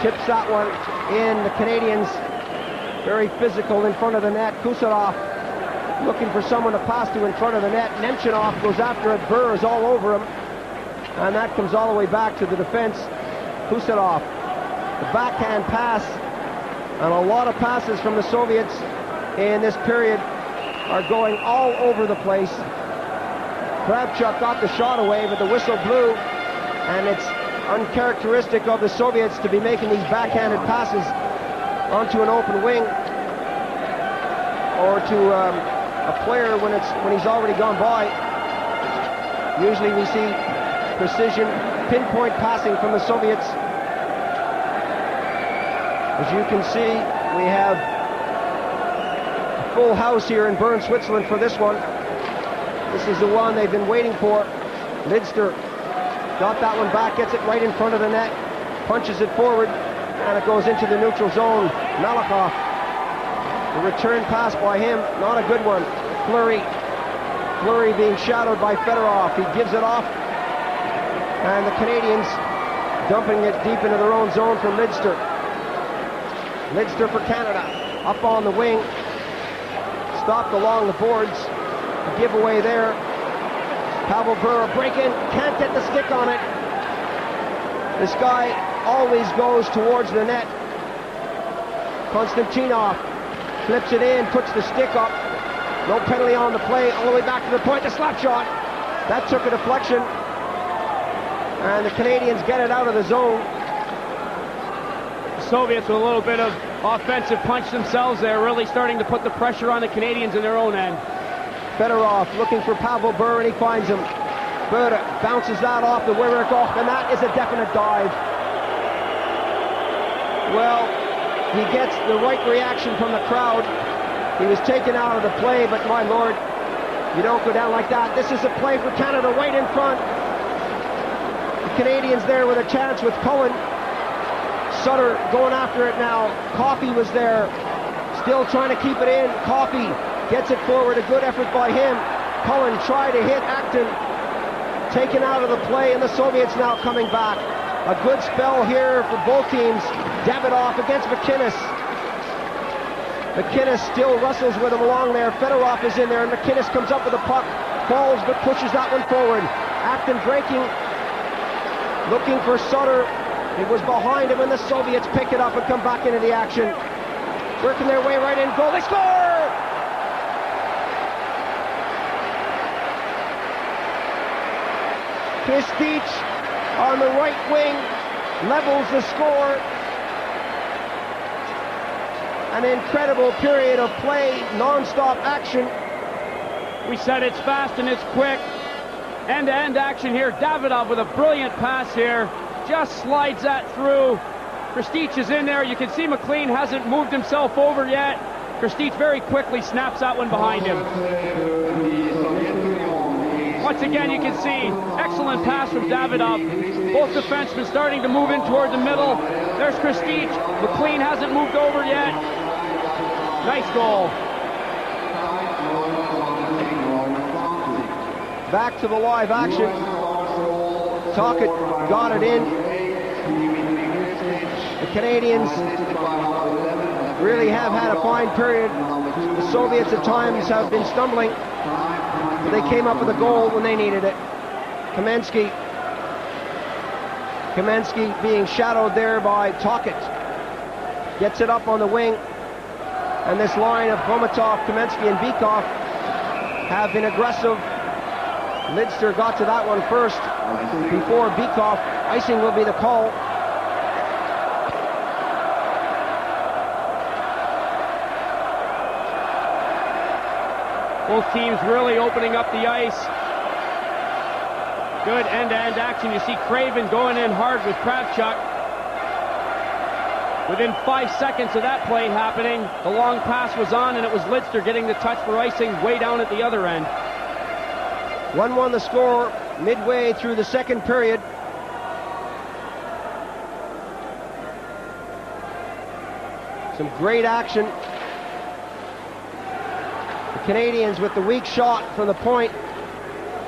tips that one in. The Canadians very physical in front of the net. Kuserov looking for someone to pass to in front of the net. Nemchinov goes after it. Burr is all over him. And that comes all the way back to the defense. Kuserov. The backhand pass. And a lot of passes from the Soviets in this period are going all over the place. Kravchuk got the shot away, but the whistle blew. And it's uncharacteristic of the Soviets to be making these backhanded passes onto an open wing or to a player when he's already gone by. Usually we see precision, pinpoint passing from the Soviets. As you can see, we have a full house here in Bern, Switzerland for this one. This is the one they've been waiting for. Lidster got that one back, gets it right in front of the net, punches it forward, and it goes into the neutral zone. Malakoff. The return pass by him, not a good one. Fleury being shadowed by Fedorov. He gives it off. And the Canadians dumping it deep into their own zone for Lidster. Lidster for Canada. Up on the wing. Stopped along the boards. A giveaway there. Pavel Burr, break in. Can't get the stick on it. This guy always goes towards the net. Konstantinov flips it in, puts the stick up. No penalty on the play, all the way back to the point, the slap shot. That took a deflection. And the Canadians get it out of the zone. The Soviets with a little bit of offensive punch themselves there, really starting to put the pressure on the Canadians in their own end. Fedorov looking for Pavel Burr, and he finds him. Burr bounces that off the Werekoch, and that is a definite dive. Well, he gets the right reaction from the crowd. He was taken out of the play, but my lord, you don't go down like that. This is a play for Canada right in front. The Canadians there with a chance with Cullen. Sutter going after it now. Coffey was there, still trying to keep it in. Coffey gets it forward, a good effort by him. Cullen tried to hit Acton, taken out of the play, and the Soviets now coming back. A good spell here for both teams. Davidoff against McInnes. McInnes still wrestles with him along there. Fedorov is in there, and McInnes comes up with a puck. Falls, but pushes that one forward. Acton breaking, looking for Sutter. It was behind him, and the Soviets pick it up and come back into the action. Working their way right in. Goal. They score! Kristich on the right wing levels the score. An incredible period of play, non-stop action. We said it's fast and it's quick. End-to-end action here. Davidov with a brilliant pass here. Just slides that through. Kristich is in there. You can see McLean hasn't moved himself over yet. Kristich very quickly snaps that one behind him. Once again, you can see excellent pass from Davidov. Both defensemen starting to move in toward the middle. There's Kristich. McLean hasn't moved over yet. Nice goal. Back to the live action. Tocchet got it in. The Canadians really have had a fine period. The Soviets at times have been stumbling, but they came up with a goal when they needed it. Kamensky being shadowed there by Tocchet. Gets it up on the wing, and this line of Khomatov, Kamensky, and Bykov have been aggressive. Lidster got to that one first before Bykov. Icing will be the call. Both teams really opening up the ice. Good end-to-end action. You see Craven going in hard with Kravchuk. Within 5 seconds of that play happening, the long pass was on, and it was Lidster getting the touch for icing way down at the other end. 1-1 the score midway through the second period. Some great action. The Canadians with the weak shot from the point,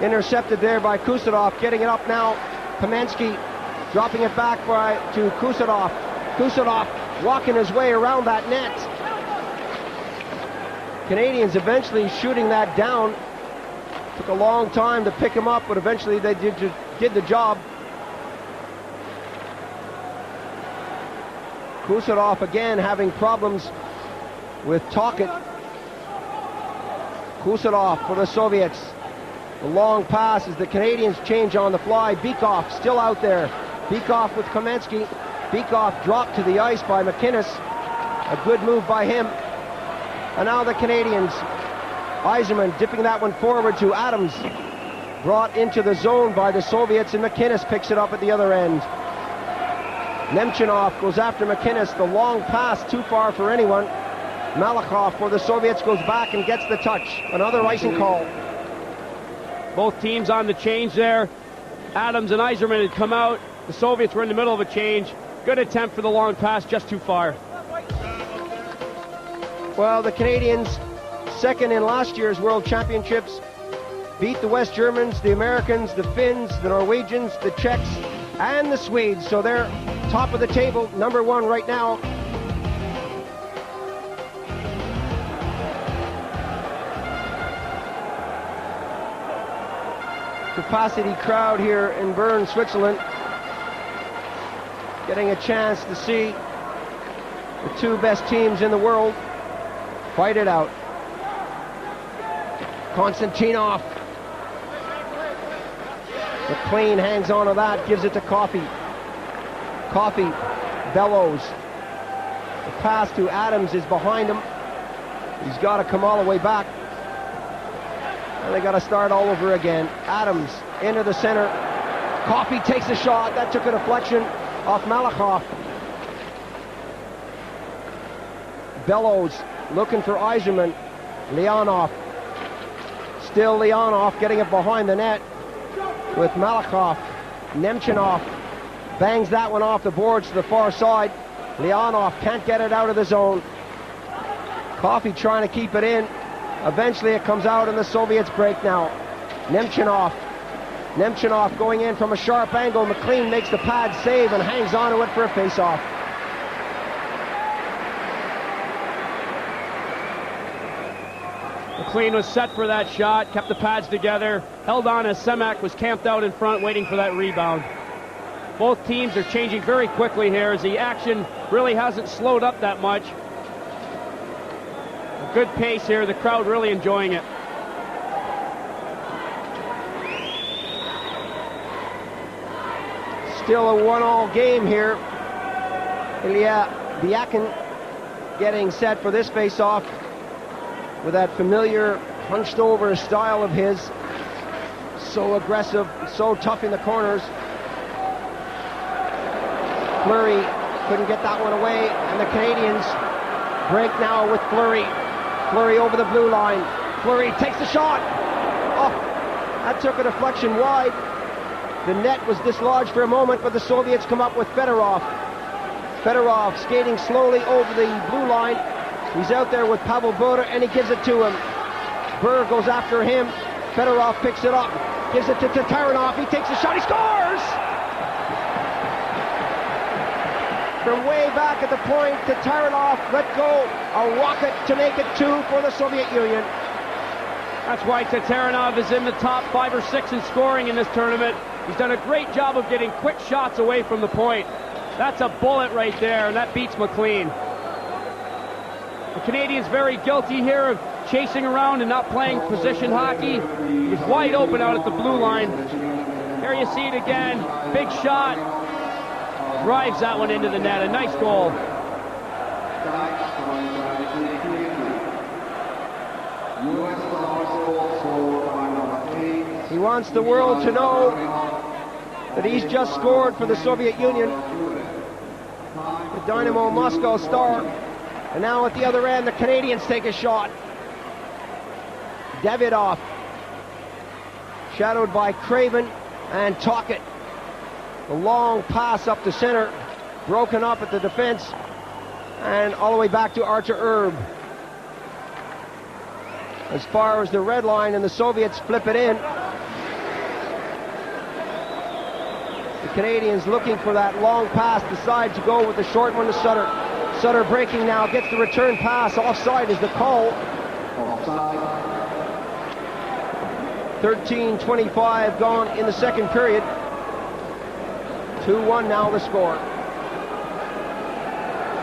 intercepted there by Kusadov. Getting it up now, Kamensky dropping it back to Kusadov. Kusadov walking his way around that net. Canadians eventually shooting that down. Took a long time to pick him up, but eventually they did the job. Kusadov again having problems with Tocchet. Kusadov for the Soviets. The long pass as the Canadians change on the fly. Bykov still out there. Bykov with Kamensky. Bykov dropped to the ice by McInnes. A good move by him. And now the Canadians. Aiserman dipping that one forward to Adams. Brought into the zone by the Soviets, and McInnes picks it up at the other end. Nemchinov goes after McInnes. The long pass too far for anyone. Malakhov for the Soviets goes back and gets the touch. Another icing call. Both teams on the change there. Adams and Aiserman had come out. The Soviets were in the middle of a change. Good attempt for the long pass, just too far. Well, the Canadians, second in last year's World Championships, beat the West Germans, the Americans, the Finns, the Norwegians, the Czechs, and the Swedes. So they're top of the table, number one right now. Capacity crowd here in Bern, Switzerland. Getting a chance to see the two best teams in the world fight it out. Konstantinov. McLean hangs on to that, gives it to Coffey. Coffey bellows. The pass to Adams is behind him. He's got to come all the way back. And they got to start all over again. Adams into the center. Coffey takes a shot. That took a deflection off Malakhov. Bellows looking for Aiserman. Leonov. Still Leonov getting it behind the net with Malakhov. Nemchinov bangs that one off the boards to the far side. Leonov can't get it out of the zone. Coffey trying to keep it in. Eventually it comes out and the Soviets break now. Nemchinov going in from a sharp angle. McLean makes the pad save and hangs on to it for a face-off. McLean was set for that shot, kept the pads together, held on as Semak was camped out in front waiting for that rebound. Both teams are changing very quickly here as the action really hasn't slowed up that much. Good pace here, the crowd really enjoying it. Still a 1-all game here. Ilya Biakin getting set for this face-off with that familiar hunched over style of his. So aggressive, so tough in the corners. Fleury couldn't get that one away, and the Canadians break now with Fleury. Fleury over the blue line. Fleury takes the shot. Oh, that took a deflection wide. The net was dislodged for a moment, but the Soviets come up with Fedorov. Fedorov skating slowly over the blue line. He's out there with Pavel Bure, and he gives it to him. Bure goes after him. Fedorov picks it up. gives it to Tatarinov, he takes a shot, he scores! From way back at the point, Tatarinov let go a rocket to make it 2 for the Soviet Union. That's why Tatarinov is in the top 5 or 6 in scoring in this tournament. He's done a great job of getting quick shots away from the point. That's a bullet right there, and that beats McLean. The Canadians very guilty here of chasing around and not playing position hockey. He's wide open out at the blue line. Here you see it again. Big shot. Drives that one into the net. A nice goal. He wants the world to know that he's just scored for the Soviet Union. The Dynamo Moscow star. And now at the other end, the Canadians take a shot. Davidov, shadowed by Craven and Tocchet. The long pass up the center, broken up at the defense, and all the way back to Artur Erb. As far as the red line, and the Soviets flip it in. The Canadians looking for that long pass, decide to go with the short one to Sutter. Sutter breaking now, gets the return pass. Offside is the call. 13:25 gone in the second period. 2-1 now the score.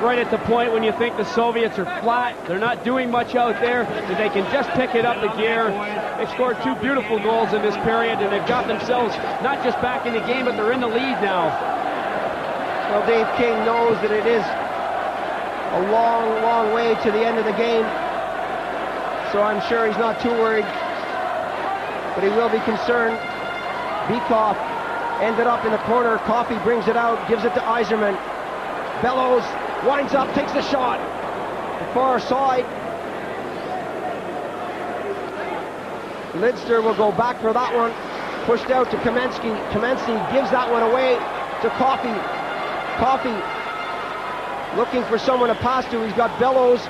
Right at the point when you think the Soviets are flat, they're not doing much out there, that they can just pick it up a gear. They've scored 2 beautiful goals in this period, and they've got themselves not just back in the game, but they're in the lead now. Well, Dave King knows that it is a long, long way to the end of the game, so I'm sure he's not too worried, but he will be concerned. Bikoff ended up in the corner. Coffey brings it out, gives it to Aiserman. Bellows winds up, takes the shot. The far side. Lidster will go back for that one. Pushed out to Kamensky. Kamensky gives that one away to Coffey. Coffey looking for someone to pass to. He's got Bellows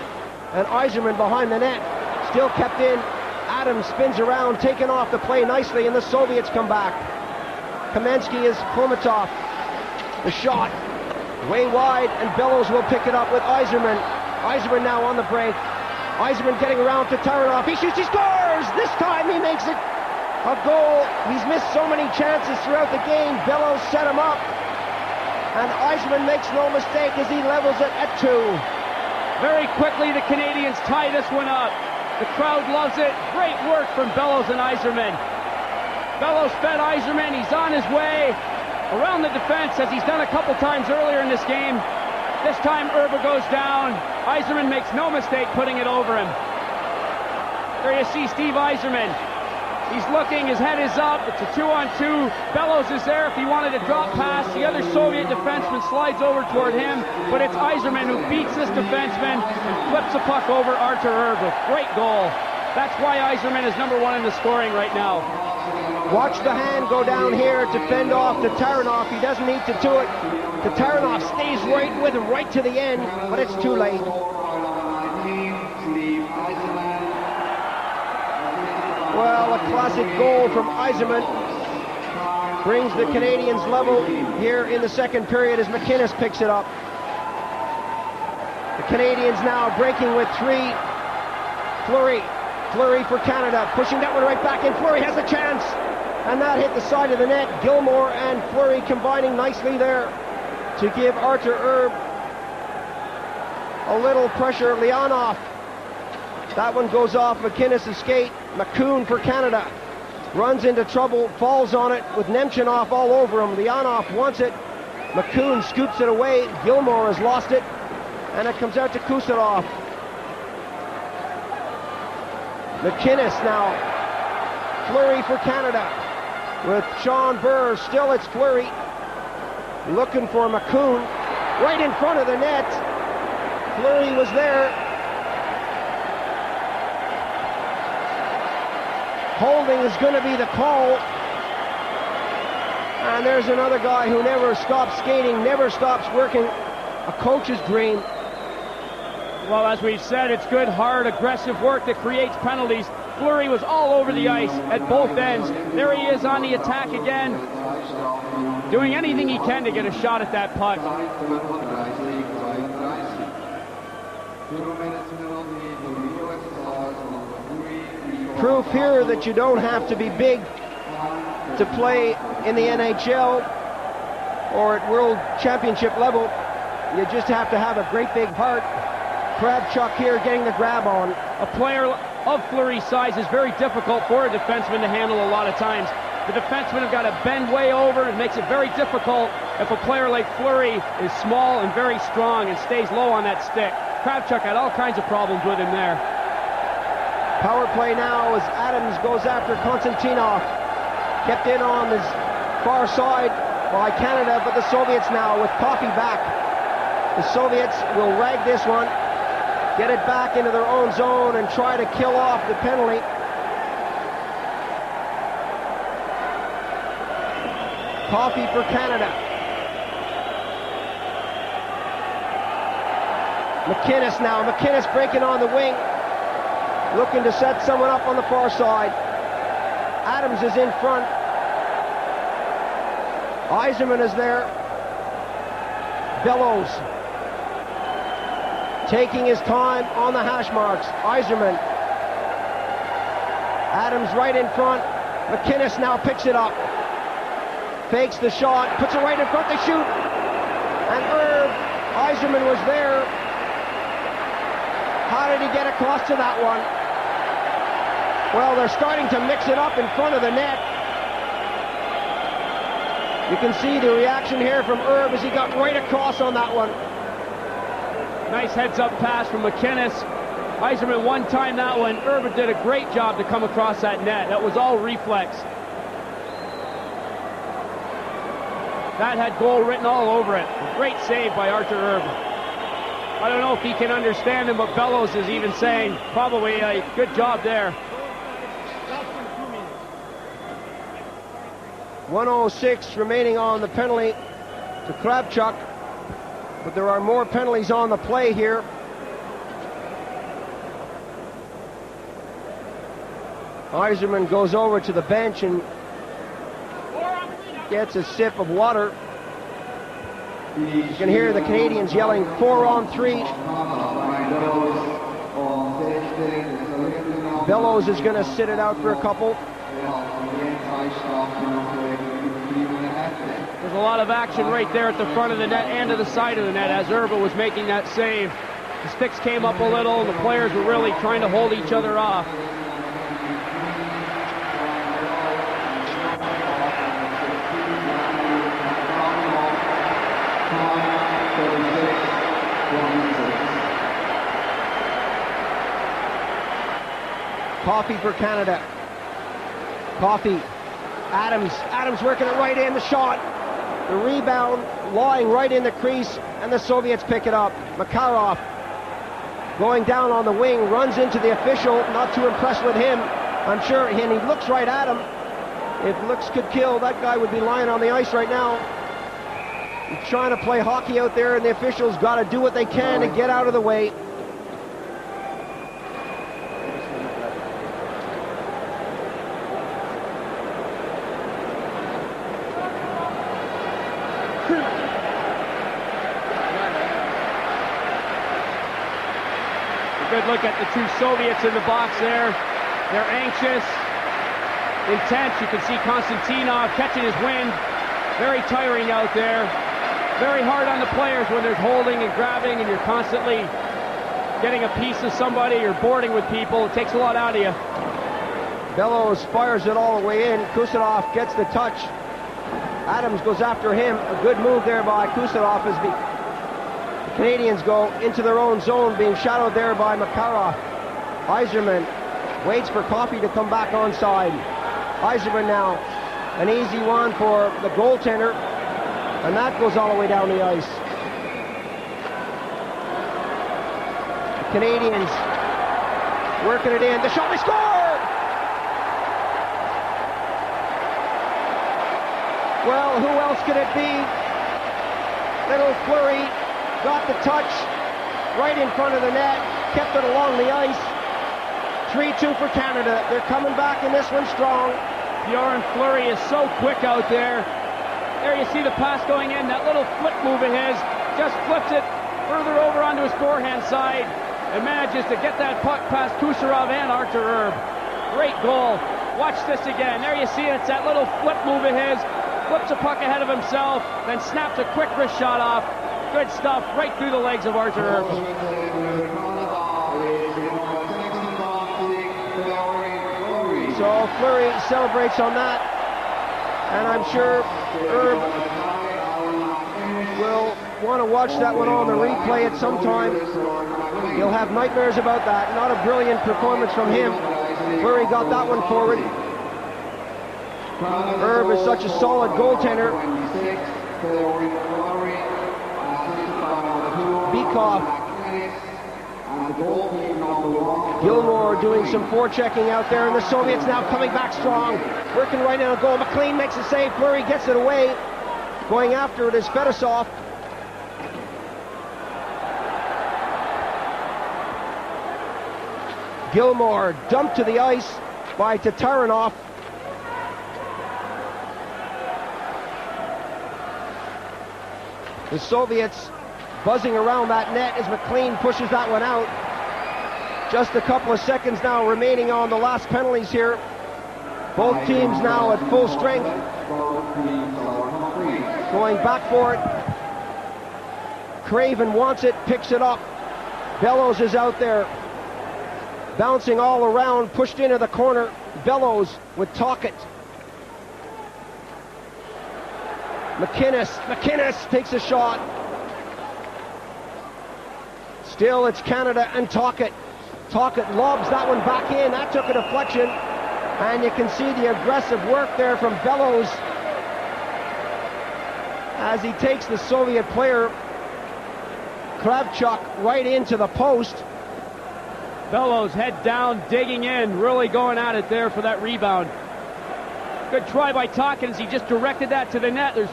and Aiserman behind the net. Still kept in. Adams spins around, taken off the play nicely, and the Soviets come back. Kamensky is Khlomatov. The shot way wide, and Bellows will pick it up with Aiserman. Aiserman now on the break. Aiserman getting around to Tatarinov. He shoots, he scores! This time he makes it a goal. He's missed so many chances throughout the game. Bellows set him up, and Aiserman makes no mistake as he levels it at 2. Very quickly the Canadians tie this one up. The crowd loves it. Great work from Bellows and Aiserman. Bellows fed Aiserman. He's on his way around the defense, as he's done a couple times earlier in this game. This time Erba goes down. Aiserman makes no mistake putting it over him. There you see Steve Aiserman. He's looking, his head is up. It's a 2-on-2. Bellows is there if he wanted to drop pass. The other Soviet defenseman slides over toward him, but it's Aiserman who beats this defenseman and flips the puck over Artur Erb. Great goal. That's why Aiserman is number 1 in the scoring right now. Watch the hand go down here to fend off Tatarinov. He doesn't need to do it. Tatarinov stays right with him right to the end, but it's too late. Well, a classic goal from Aiserman brings the Canadians level here in the second period as McInnes picks it up. The Canadians now breaking with 3. Fleury for Canada, pushing that one right back in. Fleury has a chance, and that hit the side of the net. Gilmore and Fleury combining nicely there to give Artur Erb a little pressure. Leonov, that one goes off McInnes' skate. McCoon for Canada runs into trouble, falls on it with Nemchinov all over him. Leonov wants it. McCoon scoops it away. Gilmore has lost it, and it comes out to Kuserov. McInnes now. Fleury for Canada with Sean Burr. Still it's Fleury looking for McCoon right in front of the net. Fleury was there. Holding is going to be the call. And there's another guy who never stops skating, never stops working. A coach's dream. Well, as we've said, it's good, hard, aggressive work that creates penalties. Fleury was all over the ice at both ends. There he is on the attack again, doing anything he can to get a shot at that puck. Proof here that you don't have to be big to play in the NHL or at World Championship level. You just have to have a great big heart. Kravchuk here getting the grab on. A player of Fleury's size is very difficult for a defenseman to handle a lot of times. The defensemen have got to bend way over. It makes it very difficult if a player like Fleury is small and very strong and stays low on that stick. Kravchuk had all kinds of problems with him there. Power play now as Adams goes after Konstantinov. Kept in on his far side by Canada, but the Soviets now with Coffey back. The Soviets will rag this one, get it back into their own zone and try to kill off the penalty. Coffey for Canada. McInnes now. McInnes breaking on the wing, looking to set someone up on the far side. Adams is in front. Aiserman is there. Bellows taking his time on the hash marks. Aiserman. Adams right in front. McInnes now picks it up. Fakes the shot, puts it right in front, they shoot. And Aiserman was there. How did he get across to that one? Well, they're starting to mix it up in front of the net. You can see the reaction here from Erb as he got right across on that one. Nice heads-up pass from McInnes. Aiserman one-time that one. Erb did a great job to come across that net. That was all reflex. That had goal written all over it. Great save by Arthur Erb. I don't know if he can understand him, but Bellows is even saying probably a good job there. 1:06 remaining on the penalty to Kravchuk, but there are more penalties on the play here. Aiserman goes over to the bench and gets a sip of water. You can hear the Canadians yelling 4-on-3. Bellows is going to sit it out for a couple. There's a lot of action right there at the front of the net and to the side of the net as Erba was making that save. The sticks came up a little and the players were really trying to hold each other off. Coffey for Canada. Coffey. Adams working it right in, the shot. The rebound lying right in the crease, and the Soviets pick it up. Makarov going down on the wing, runs into the official, not too impressed with him. I'm sure, and he looks right at him. If looks could kill, that guy would be lying on the ice right now. He's trying to play hockey out there, and the officials got to do what they can to get out of the way. Good look at the two Soviets in the box there. They're anxious, intense. You can see Konstantinov catching his wind. Very tiring out there. Very hard on the players when there's holding and grabbing and you're constantly getting a piece of somebody or boarding with people. It takes a lot out of you. Bellows fires it all the way in. Kusanov gets the touch. Adams goes after him. A good move there by Kusanov as the Canadians go into their own zone, being shadowed there by Makarov. Aiserman waits for Coffey to come back onside. Aiserman now, an easy one for the goaltender, and that goes all the way down the ice. The Canadians working it in. The shot, they score! Well, who else could it be? Little Fleury got the touch right in front of the net, kept it along the ice. 3-2 for Canada. They're coming back in this one strong. Bjorn Fleury is so quick out there. There you see the pass going in. That little flip move of his just flips it further over onto his forehand side and manages to get that puck past Kucherov and Arthur Erb. Great goal. Watch this again. There you see it. It's that little flip move of his. Flips the puck ahead of himself, then snaps a quick wrist shot off. Good stuff right through the legs of Arthur Erb. So Fleury celebrates on that, and I'm sure Erb will want to watch that one on the replay at some time. He'll have nightmares about that. Not a brilliant performance from him. Fleury got that one forward. Erb is such a solid goaltender. Bekoff. Gilmore doing some forechecking out there, and the Soviets now coming back strong. Working right in a goal. McLean makes a save. Fleury gets it away. Going after it is Fedosov. Gilmore dumped to the ice by Tatarinov. The Soviets buzzing around that net as McLean pushes that one out. Just a couple of seconds now remaining on the last penalties here. Both teams now at full strength. Going back for it. Craven wants it, picks it up. Bellows is out there. Bouncing all around, pushed into the corner. Bellows with Tocchet. McInnes takes a shot. Still it's Canada and Tocchet. Tocchet lobs that one back in. That took a deflection. And you can see the aggressive work there from Bellows as he takes the Soviet player Kravchuk right into the post. Bellows head down, digging in, really going at it there for that rebound. Good try by Tocchet as he just directed that to the net. There's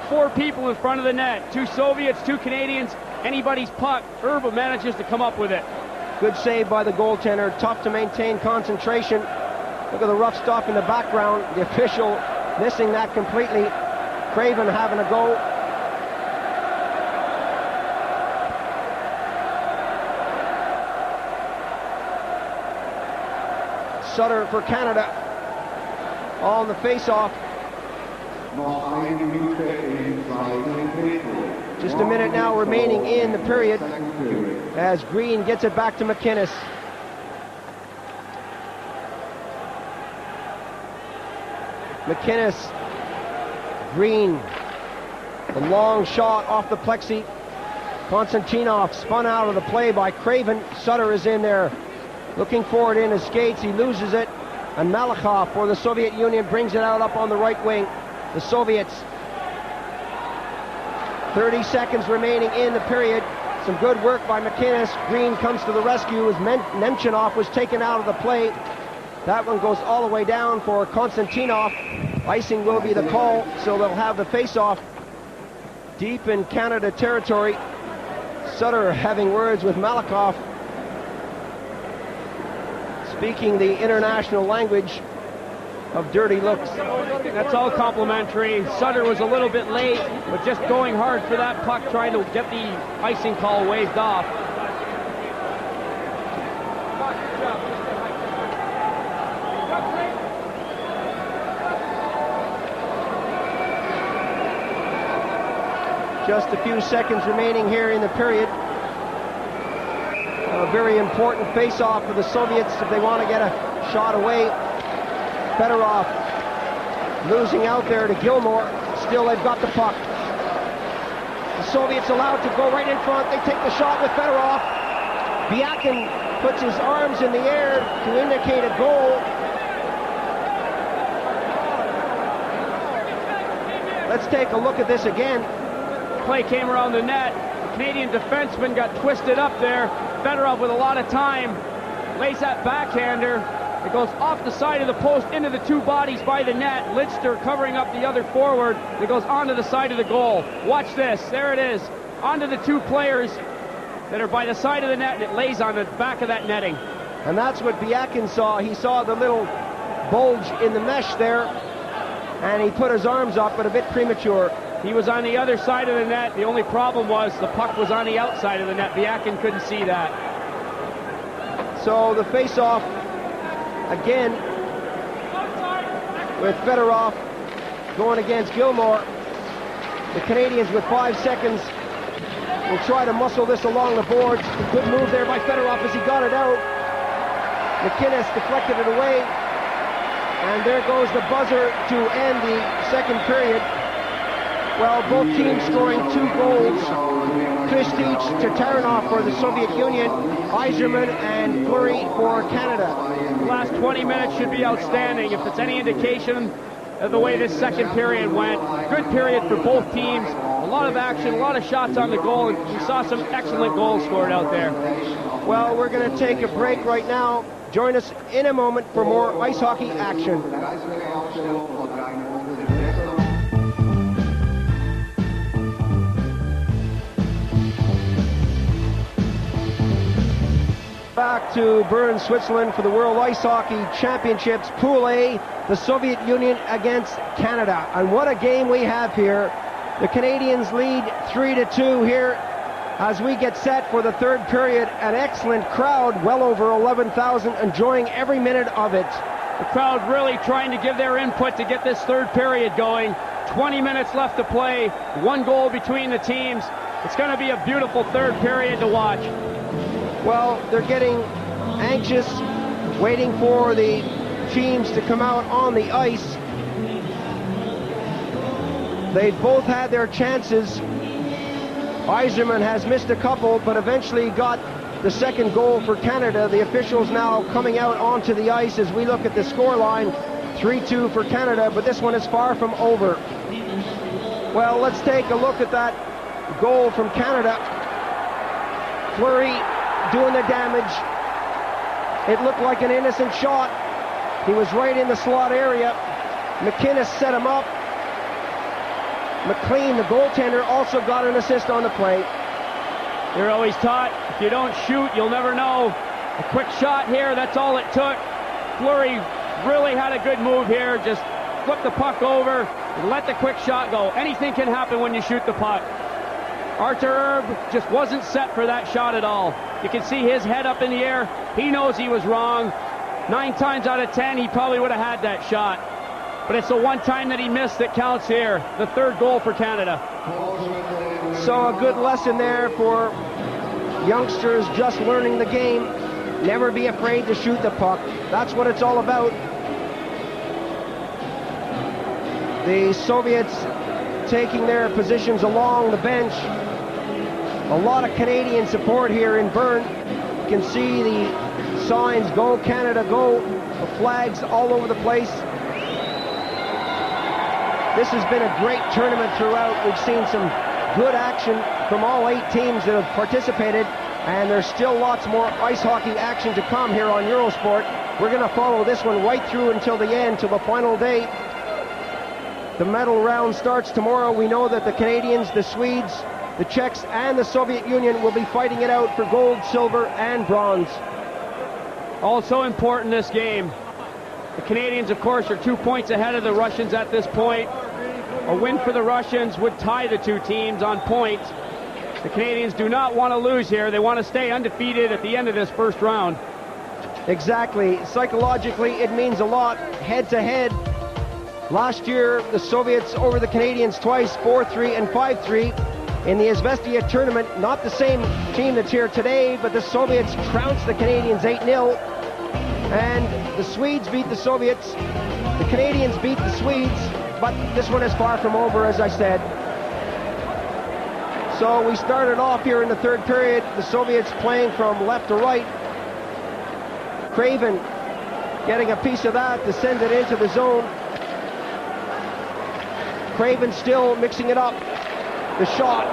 4 people in front of the net. 2 Soviets, 2 Canadians. Anybody's puck. Erb manages to come up with it. Good save by the goaltender. Tough to maintain concentration. Look at the rough stuff in the background. The official missing that completely. Craven having a go. Sutter for Canada on the face-off. Just a minute now remaining in the period as Green gets it back to McInnes. McInnes, Green, the long shot off the plexi. Konstantinov spun out of the play by Craven. Sutter is in there, looking for it in his skates. He loses it, and Malakhov for the Soviet Union brings it out up on the right wing. The Soviets. 30 seconds remaining in the period. Some good work by McInnes. Green comes to the rescue as Nemchinov was taken out of the play. That one goes all the way down for Konstantinov. Icing will be the call, so they'll have the face-off deep in Canada territory. Sutter having words with Malakhov, speaking the international language of dirty looks. That's all complimentary. Sutter was a little bit late, but just going hard for that puck, trying to get the icing call waved off. Just a few seconds remaining here in the period. A very important face-off for the Soviets if they want to get a shot away. Fedorov losing out there to Gilmore. Still they've got the puck. The Soviets allowed to go right in front. They take the shot with Fedorov. Biakin puts his arms in the air to indicate a goal. Let's take a look at this again. Play came around the net. The Canadian defenseman got twisted up there. Fedorov with a lot of time lays that backhander. It goes off the side of the post into the 2 bodies by the net. Lidster covering up the other forward. It goes onto the side of the goal. Watch this. There it is. Onto the 2 players that are by the side of the net, and it lays on the back of that netting. And that's what Biakin saw. He saw the little bulge in the mesh there, and he put his arms up, but a bit premature. He was on the other side of the net. The only problem was the puck was on the outside of the net. Biakin couldn't see that. So the face-off again with Fedorov going against Gilmore. The Canadians with 5 seconds will try to muscle this along the boards. Good move there by Fedorov as he got it out. McInnes deflected it away, and there goes the buzzer to end the second period. Well, both teams scoring 2 goals. Kristich to Taranov for the Soviet Union, Aiserman and Fleury for Canada. The last 20 minutes should be outstanding. If it's any indication of the way this second period went, good period for both teams. A lot of action, a lot of shots on the goal, and we saw some excellent goals scored out there. Well, we're going to take a break right now. Join us in a moment for more ice hockey action. Back to Bern, Switzerland for the World Ice Hockey Championships, Pool A, the Soviet Union against Canada. And what a game we have here. The Canadians lead 3-2 here as we get set for the third period. An excellent crowd, well over 11,000, enjoying every minute of it. The crowd really trying to give their input to get this third period going. 20 minutes left to play, 1 goal between the teams. It's going to be a beautiful third period to watch. Well, they're getting anxious, waiting for the teams to come out on the ice. They've both had their chances. Aiserman has missed a couple, but eventually got the second goal for Canada. The officials now coming out onto the ice as we look at the scoreline. 3-2 for Canada, but this one is far from over. Well, let's take a look at that goal from Canada. Fleury doing the damage. It looked like an innocent shot. He was right in the slot area. McInnes set him up. McLean, the goaltender, also got an assist on the play. You're always taught, if you don't shoot, you'll never know. A quick shot here, that's all it took. Fleury really had a good move here. Just flip the puck over and let the quick shot go. Anything can happen when you shoot the puck. Arthur Erb just wasn't set for that shot at all. You can see his head up in the air. He knows he was wrong. 9 times out of 10, he probably would have had that shot. But it's the one time that he missed that counts here. The third goal for Canada. So a good lesson there for youngsters just learning the game. Never be afraid to shoot the puck. That's what it's all about. The Soviets taking their positions along the bench. A lot of Canadian support here in Bern. You can see the signs, Go Canada, Go, the flags all over the place. This has been a great tournament throughout. We've seen some good action from all 8 teams that have participated, and there's still lots more ice hockey action to come here on Eurosport. We're going to follow this one right through until the end, till the final day. The medal round starts tomorrow. We know that the Canadians, the Swedes, the Czechs, and the Soviet Union will be fighting it out for gold, silver, and bronze. Also important this game. The Canadians, of course, are 2 points ahead of the Russians at this point. A win for the Russians would tie the 2 teams on points. The Canadians do not want to lose here. They want to stay undefeated at the end of this first round. Exactly. Psychologically, it means a lot. Head-to-head. Last year, the Soviets over the Canadians twice, 4-3 and 5-3. In the Izvestia tournament, not the same team that's here today, but the Soviets trounced the Canadians 8-0. And the Swedes beat the Soviets. The Canadians beat the Swedes. But this one is far from over, as I said. So we started off here in the third period. The Soviets playing from left to right. Craven getting a piece of that to send it into the zone. Craven still mixing it up. The shot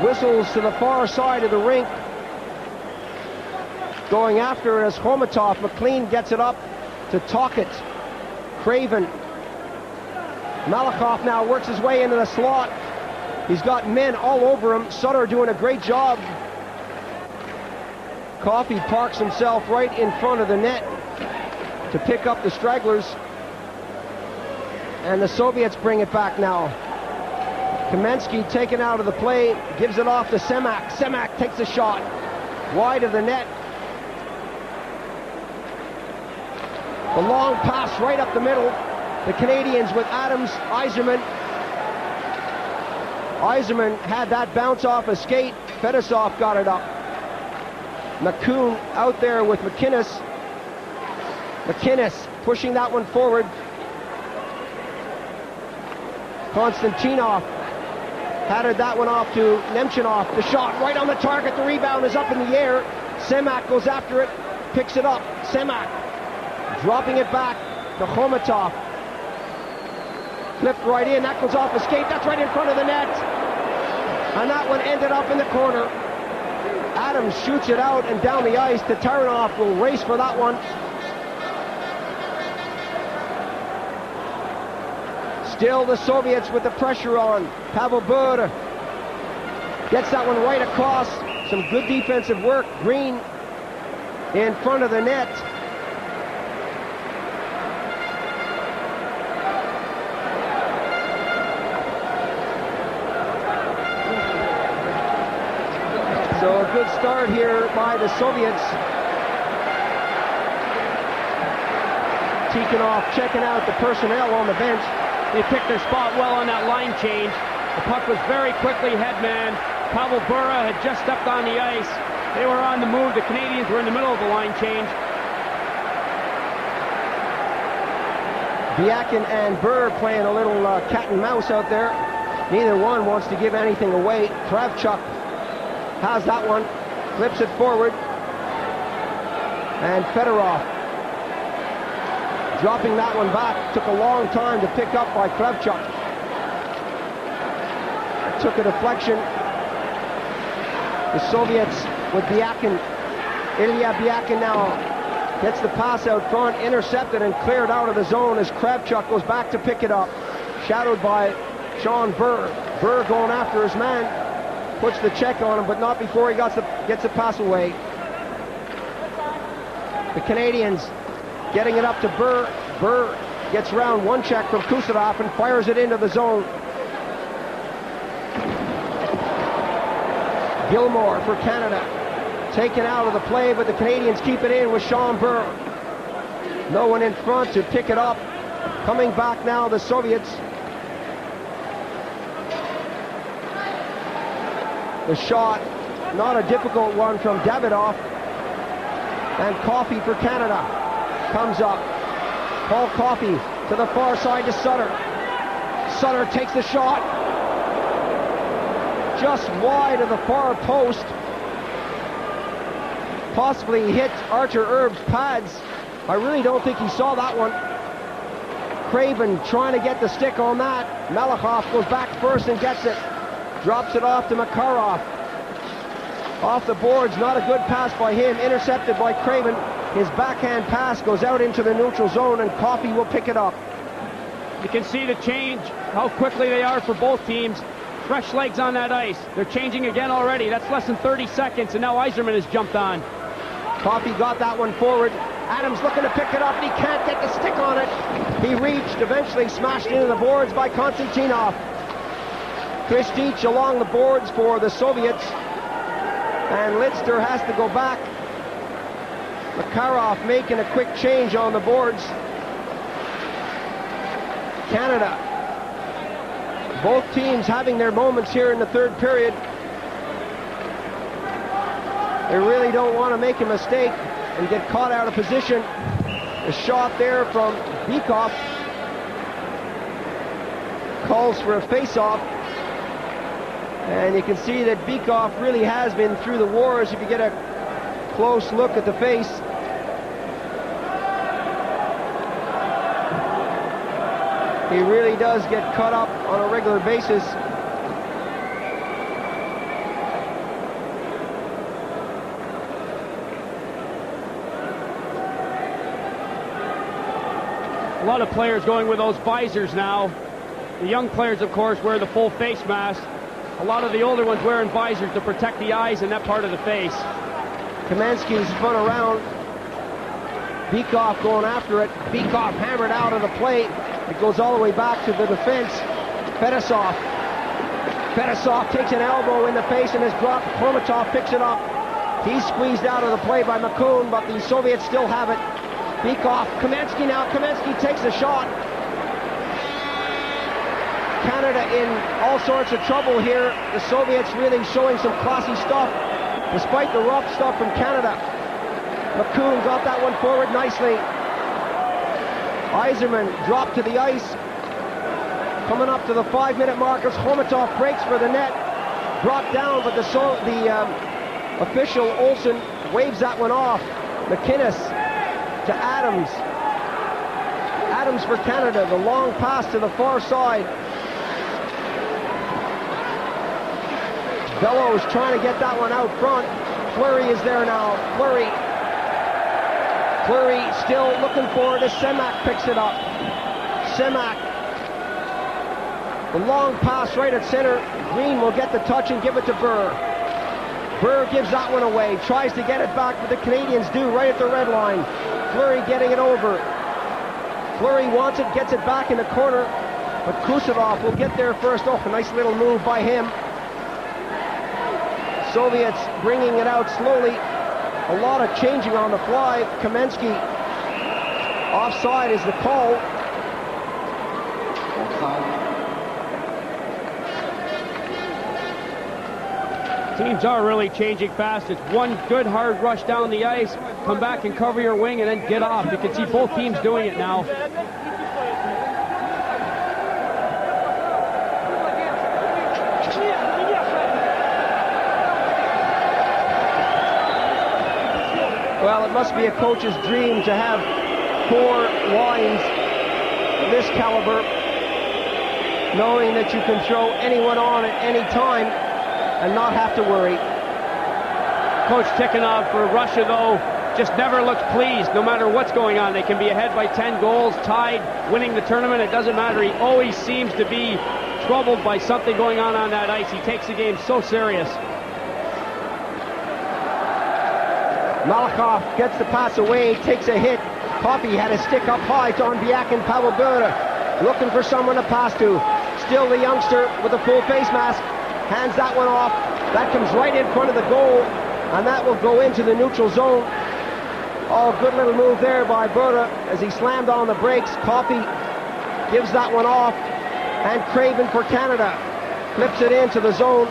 whistles to the far side of the rink. Going after it as Khomatov. McLean gets it up to Tocchet. Craven. Malakhov now works his way into the slot. He's got men all over him. Sutter doing a great job. Coffee parks himself right in front of the net to pick up the stragglers. And the Soviets bring it back now. Kamensky taken out of the play, gives it off to Semak. Semak takes a shot wide of the net. The long pass right up the middle. The Canadians with Adams, Aiserman. Aiserman had that bounce off a skate. Fedosov got it up. McCoon out there with McInnes. McInnes pushing that one forward. Konstantinov headed that one off to Nemchinov. The shot right on the target. The rebound is up in the air. Semak goes after it, picks it up. Semak dropping it back to Khomatov. Flipped right in. That goes off a skate. That's right in front of the net. And that one ended up in the corner. Adams shoots it out and down the ice. Tataranoff will race for that one. Still the Soviets with the pressure on. Pavel Bure gets that one right across. Some good defensive work. Green in front of the net. So a good start here by the Soviets. Tikhonov checking out the personnel on the bench. They picked their spot well on that line change. The puck was very quickly headman. Pavel Bure had just stepped on the ice. They were on the move. The Canadians were in the middle of the line change. Biakin and Bure playing a little cat and mouse out there. Neither one wants to give anything away. Kravchuk has that one, flips it forward. And Fedorov dropping that one back. Took a long time to pick up by Kravchuk. Took a deflection. The Soviets with Biakin. Ilya Biakin now gets the pass out front, intercepted and cleared out of the zone as Kravchuk goes back to pick it up. Shadowed by Sean Bure. Bure going after his man. Puts the check on him, but not before he gets the pass away. The Canadians getting it up to Bure. Bure gets around one check from Kuserov and fires it into the zone. Gilmore for Canada. Taken out of the play, but the Canadians keep it in with Sean Bure. No one in front to pick it up. Coming back now, the Soviets. The shot, not a difficult one from Davidoff. And Coffey for Canada comes up. Paul Coffey to the far side to Sutter. Sutter takes the shot. Just wide of the far post. Possibly hit Archer Erb's pads. I really don't think he saw that one. Craven trying to get the stick on that. Malakhov goes back first and gets it. Drops it off to Makarov. Off the boards, not a good pass by him. Intercepted by Craven. His backhand pass goes out into the neutral zone and Coffey will pick it up. You can see the change, how quickly they are for both teams. Fresh legs on that ice. They're changing again already. That's less than 30 seconds, and now Aiserman has jumped on. Coffey got that one forward. Adams looking to pick it up, and he can't get the stick on it. He reached, eventually smashed into the boards by Konstantinov. Chris Deitch along the boards for the Soviets. And Lidster has to go back. Makarov making a quick change on the boards. Canada. Both teams having their moments here in the third period. They really don't want to make a mistake and get caught out of position. The shot there from Bykov calls for a face-off. And you can see that Bykov really has been through the wars if you get a close look at the face. He really does get cut up on a regular basis. A lot of players going with those visors now. The young players, of course, wear the full face mask. A lot of the older ones wearing visors to protect the eyes and that part of the face. Kamensky's spun around. Bykov going after it. Bykov hammered out of the play. It goes all the way back to the defense. Fetisov. Fetisov takes an elbow in the face and is dropped. Khormatov picks it up. He's squeezed out of the play by Makun, but the Soviets still have it. Bykov. Kamensky now. Kamensky takes a shot. Canada in all sorts of trouble here. The Soviets really showing some classy stuff, despite the rough stuff from Canada. Makun got that one forward nicely. Aiserman dropped to the ice. Coming up to the 5-minute markers, Khormatov breaks for the net. Brought down, but the official, Olsen, waves that one off. McInnes to Adams. Adams for Canada, the long pass to the far side. Bellows trying to get that one out front. Fleury is there now. Fleury still looking for it as Semak picks it up. Semak. The long pass right at center. Green will get the touch and give it to Burr. Burr gives that one away. Tries to get it back, but the Canadians do right at the red line. Fleury getting it over. Fleury wants it, gets it back in the corner, but Kuserov will get there first. Oh, a nice little move by him. Soviets bringing it out slowly. A lot of changing on the fly. Kamensky offside is the call. Teams are really changing fast. It's one good hard rush down the ice, come back and cover your wing and then get off. You can see both teams doing it now. Well, it must be a coach's dream to have 4 lines of this caliber, knowing that you can throw anyone on at any time and not have to worry. Coach Tikhonov for Russia, though, just never looks pleased no matter what's going on. They can be ahead by 10 goals, tied, winning the tournament. It doesn't matter. He always seems to be troubled by something going on that ice. He takes the game so serious. Malakhov gets the pass away, takes a hit. Coffey had a stick up high to Onbiak and Pavel Bure, looking for someone to pass to. Still the youngster with a full face mask, hands that one off. That comes right in front of the goal, and that will go into the neutral zone. Oh, good little move there by Bure as he slammed on the brakes. Coffey gives that one off, and Craven for Canada flips it into the zone.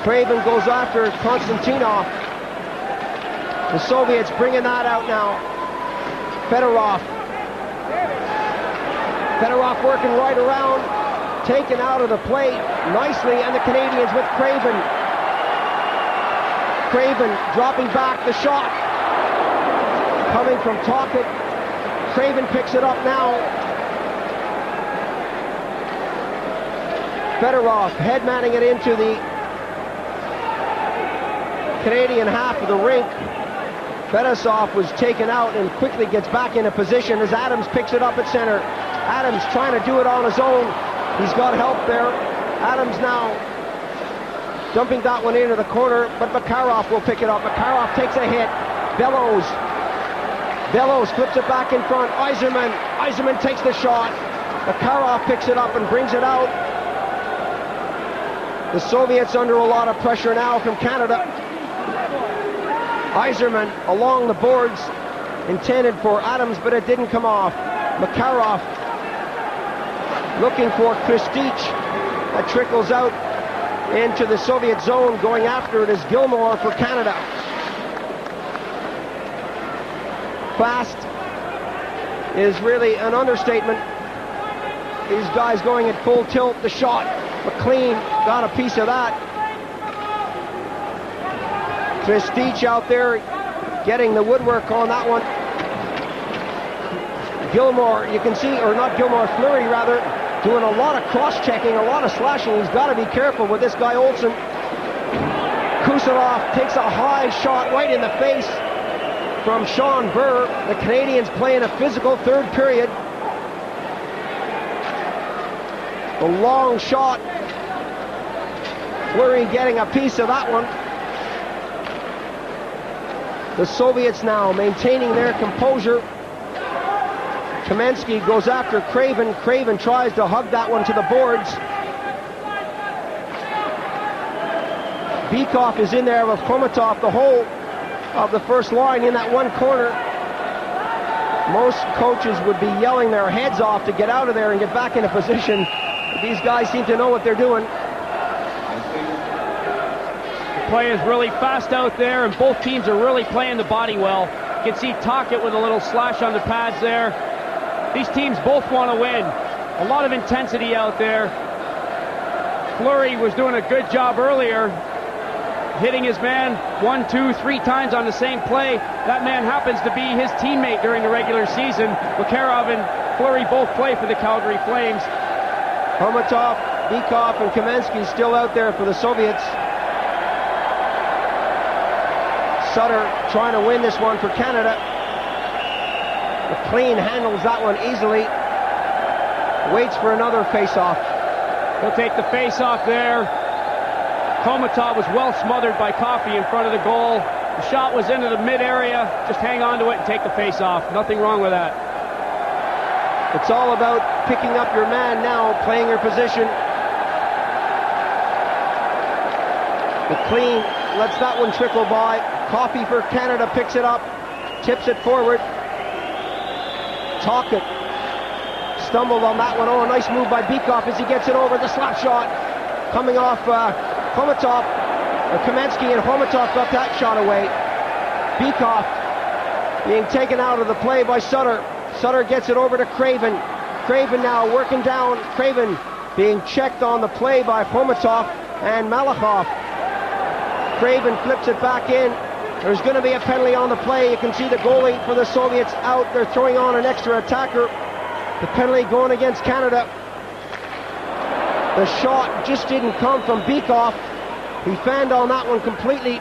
Craven goes after Konstantinov. The Soviets bringing that out now. Fedorov. Fedorov working right around, taken out of the play nicely, and the Canadians with Craven. Craven dropping back the shot. Coming from Tocchet. Craven picks it up now. Fedorov headmanning it into the Canadian half of the rink. Fetisov was taken out and quickly gets back into position as Adams picks it up at center. Adams trying to do it on his own. He's got help there. Adams now dumping that one into the corner, but Makarov will pick it up. Makarov takes a hit. Bellows flips it back in front. Aiserman takes the shot. Makarov picks it up and brings it out. The Soviets under a lot of pressure now from Canada. Aiserman along the boards, intended for Adams, but it didn't come off. Makarov looking for Kristich. That trickles out into the Soviet zone. Going after it is Gilmore for Canada. Fast is really an understatement. These guys going at full tilt. The shot, McLean got a piece of that. Kristich out there getting the woodwork on that one. Gilmore, you can see, or not Gilmore, Fleury rather, doing a lot of cross-checking, a lot of slashing. He's got to be careful with this guy Olsen. Kuserov takes a high shot right in the face from Sean Burr. The Canadians playing a physical third period. A long shot. Fleury getting a piece of that one. The Soviets now maintaining their composure. Kamensky goes after Craven. Craven tries to hug that one to the boards. Bykov is in there with Khomatov, the whole of the first line in that one corner. Most coaches would be yelling their heads off to get out of there and get back into position. These guys seem to know what they're doing. The play is really fast out there, and both teams are really playing the body well. You can see Tocchet with a little slash on the pads there. These teams both want to win. A lot of intensity out there. Fleury was doing a good job earlier, hitting his man 1, 2, 3 times on the same play. That man happens to be his teammate during the regular season. Makarov and Fleury both play for the Calgary Flames. Khomatov, Bykov, and Kamensky still out there for the Soviets. Sutter trying to win this one for Canada. McLean handles that one easily. Waits for another face-off. He'll take the face-off there. Khomatov was well smothered by Coffey in front of the goal. The shot was into the mid-area. Just hang on to it and take the face-off. Nothing wrong with that. It's all about picking up your man now, playing your position. McLean lets that one trickle by. Coffey for Canada picks it up, tips it forward. Tocchet stumbled on that one. Oh, a nice move by Bykov as he gets it over. The slap shot coming off Khomatov. Kamensky and Khomatov got that shot away. Bykov being taken out of the play by Sutter. Sutter gets it over to Craven. Craven now working down. Craven being checked on the play by Khomatov and Malakhov. Craven flips it back in. There's going to be a penalty on the play. You can see the goalie for the Soviets out. They're throwing on an extra attacker. The penalty going against Canada. The shot just didn't come from Bykov. He fanned on that one completely.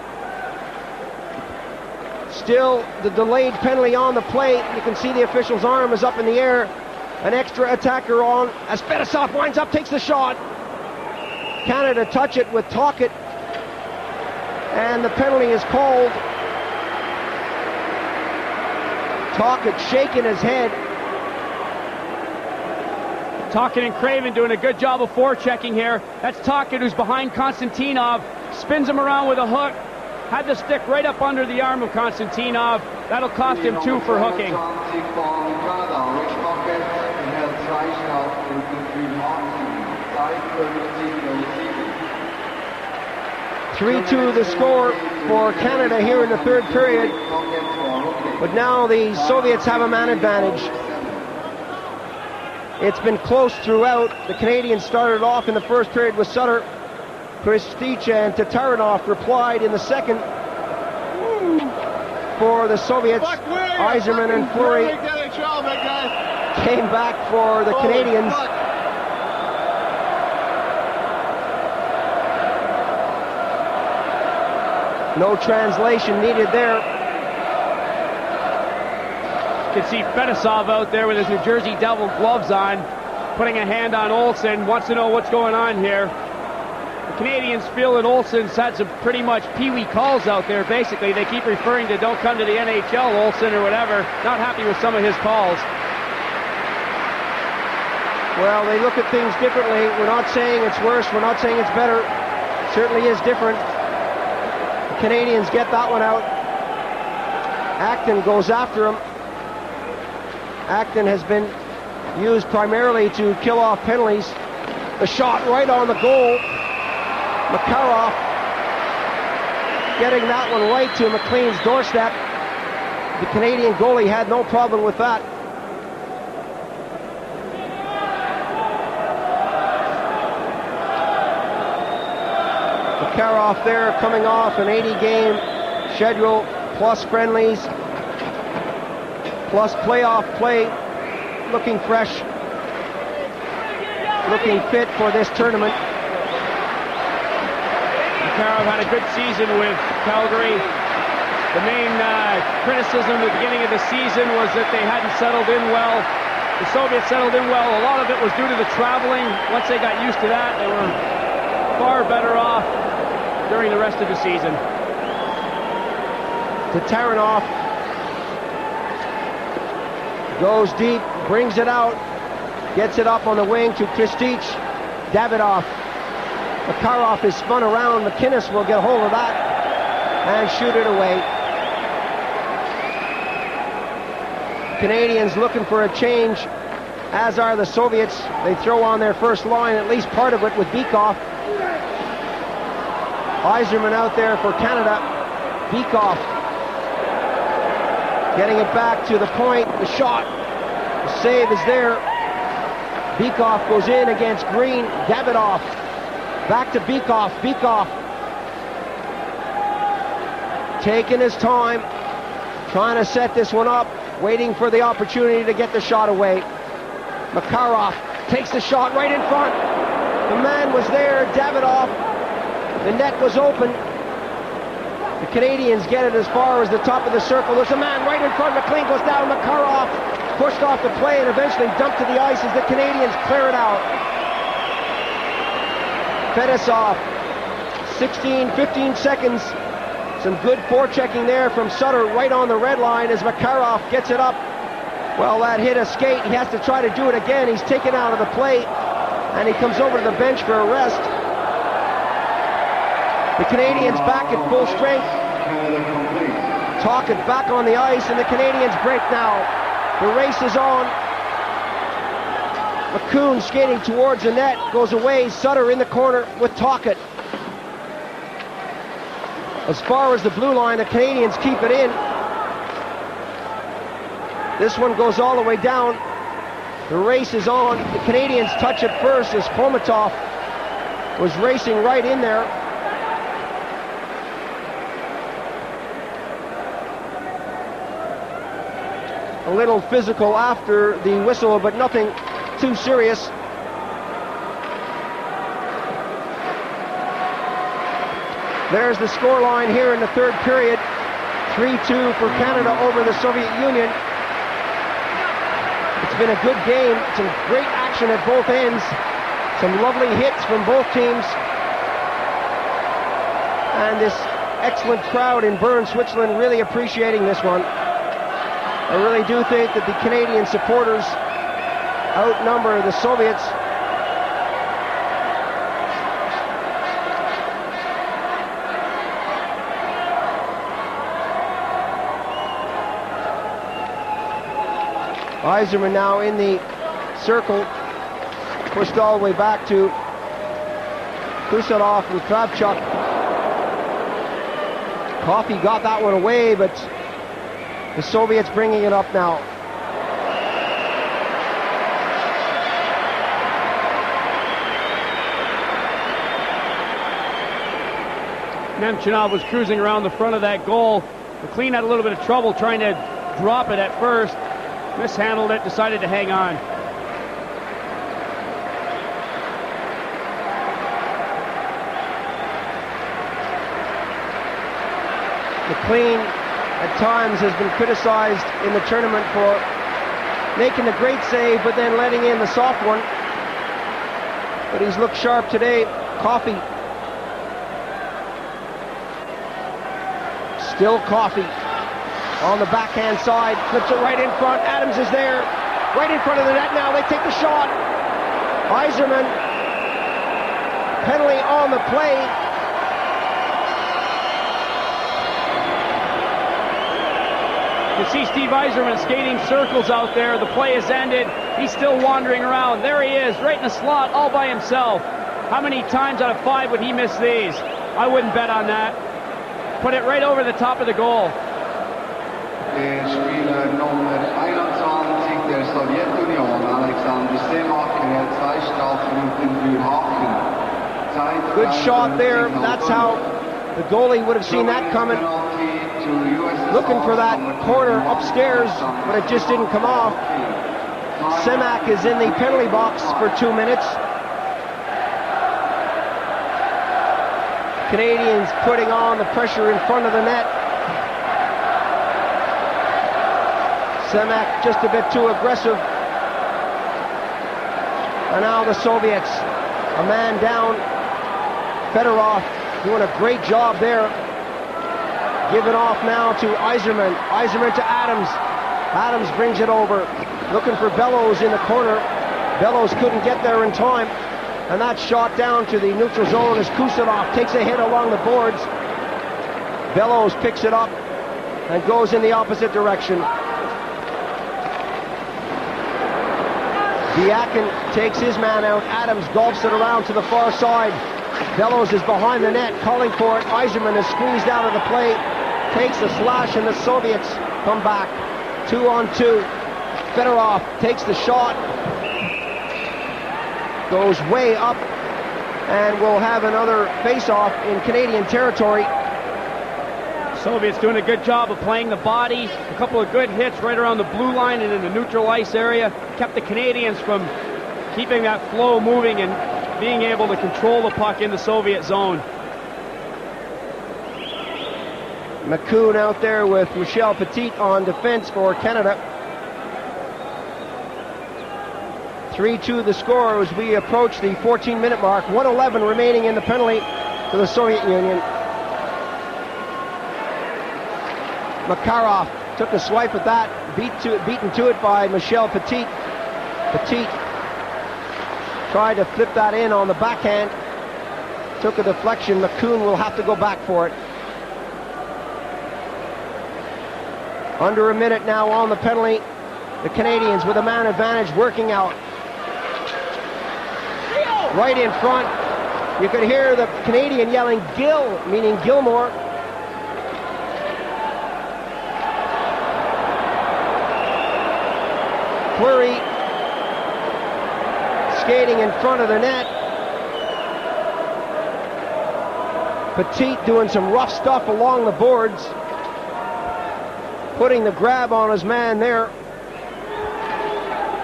Still, the delayed penalty on the play. You can see the official's arm is up in the air. An extra attacker on as Fedosov winds up, takes the shot. Canada touch it with Tocchet. And the penalty is called. Tocchet shaking his head. Tocchet and Craven doing a good job of forechecking here. That's Tocchet who's behind Konstantinov. Spins him around with a hook. Had the stick right up under the arm of Konstantinov. That'll cost him 2 for hooking. 3-2 the score for Canada here in the third period. But now the Soviets have a man advantage. It's been close throughout. The Canadians started off in the first period with Sutter. Kristich and Tatarinov replied in the second. For the Soviets, Aiserman and Fleury came back for the Canadians. No translation needed there. You can see Fedosov out there with his New Jersey Devil gloves on, putting a hand on Olsen, wants to know what's going on here. The Canadians feel that Olsen's had some pretty much pee-wee calls out there, basically. They keep referring to don't come to the NHL, Olsen, or whatever. Not happy with some of his calls. Well, they look at things differently. We're not saying it's worse. We're not saying it's better. It certainly is different. The Canadians get that one out. Acton goes after him. Acton has been used primarily to kill off penalties. The shot right on the goal. Makarov getting that one right to McLean's doorstep. The Canadian goalie had no problem with that. Makarov there coming off an 80-game schedule, plus friendlies, plus playoff play, looking fresh, looking fit for this tournament. Makarov had a good season with Calgary. The main criticism at the beginning of the season was that they hadn't settled in well. The Soviets settled in well. A lot of it was due to the traveling. Once they got used to that, they were far better off during the rest of the season. to Taranov. Goes deep, brings it out, gets it up on the wing to Kristich. Davidov. Makarov is spun around. McInnes will get a hold of that and shoot it away. Canadians looking for a change, as are the Soviets. They throw on their first line, at least part of it, with Bykov. Aiserman out there for Canada. Bykov getting it back to the point. The shot, the save is there. Bykov goes in against Green. Davidov back to Bykov. Bykov taking his time, trying to set this one up, waiting for the opportunity to get the shot away. Makarov takes the shot right in front. The man was there, Davidov. The net was open. The Canadians get it as far as the top of the circle. There's a man right in front. McLean goes down. Makarov pushed off the play and eventually dumped to the ice as the Canadians clear it out. Fedosov, 15 seconds. Some good forechecking there from Sutter right on the red line as Makarov gets it up. Well, that hit a skate. He has to try to do it again. He's taken out of the play, and he comes over to the bench for a rest. The Canadians back at full strength. Tocchet back on the ice, and the Canadians break now. The race is on. McCoon skating towards the net, goes away. Sutter in the corner with Tocchet. As far as the blue line, the Canadians keep it in. This one goes all the way down. The race is on. The Canadians touch it first as Khomatov was racing right in there. A little physical after the whistle, but nothing too serious. There's the scoreline here in the third period. 3-2 for Canada over the Soviet Union. It's been a good game. Some great action at both ends. Some lovely hits from both teams. And this excellent crowd in Bern, Switzerland, really appreciating this one. I really do think that the Canadian supporters outnumber the Soviets. Aiserman now in the circle, pushed all the way back to Kusanov and Kravchuk. Coffey got that one away, but the Soviets bringing it up now. Nemchinov was cruising around the front of that goal. McLean had a little bit of trouble trying to drop it at first. Mishandled it, decided to hang on. McLean at times has been criticized in the tournament for making a great save but then letting in the soft one. But he's looked sharp today. Coffey. Still Coffey. On the backhand side, flips it right in front. Adams is there, right in front of the net now. They take the shot. Aiserman, penalty on the play. You see Steve Aiserman skating circles out there. The play is ended. He's still wandering around. There he is, right in the slot, all by himself. How many times out of 5 would he miss these? I wouldn't bet on that. Put it right over the top of the goal. Spieler Nummer 21 der Sowjetunion, Alexander Semak, hat 2 Strafminuten für Haken. Good shot there. That's how the goalie would have seen that coming. Looking for that corner upstairs, but it just didn't come off. Semak is in the penalty box for 2 minutes. Canadians putting on the pressure in front of the net. Semak just a bit too aggressive. And now the Soviets, a man down. Fedorov doing a great job there. Given off now to Aiserman. Aiserman to Adams. Adams brings it over. Looking for Bellows in the corner. Bellows couldn't get there in time. And that shot down to the neutral zone as Kusanov takes a hit along the boards. Bellows picks it up and goes in the opposite direction. Diakin takes his man out. Adams golfs it around to the far side. Bellows is behind the net, calling for it. Aiserman is squeezed out of the play. Takes the slash, and the Soviets come back. 2-on-2. Fedorov takes the shot. Goes way up, and we'll have another face-off in Canadian territory. Soviets doing a good job of playing the body. A couple of good hits right around the blue line and in the neutral ice area. Kept the Canadians from keeping that flow moving and being able to control the puck in the Soviet zone. McCoon out there with Michel Petit on defense for Canada. 3-2 the score as we approach the 14-minute mark. 1:11 remaining in the penalty for the Soviet Union. Makarov took a swipe at that, beaten to it by Michel Petit. Petit tried to flip that in on the backhand. Took a deflection. McCoon will have to go back for it. Under a minute now on the penalty. The Canadians with a man advantage working out. Right in front. You could hear the Canadian yelling Gill, meaning Gilmore. Fleury skating in front of the net. Petit doing some rough stuff along the boards. Putting the grab on his man there.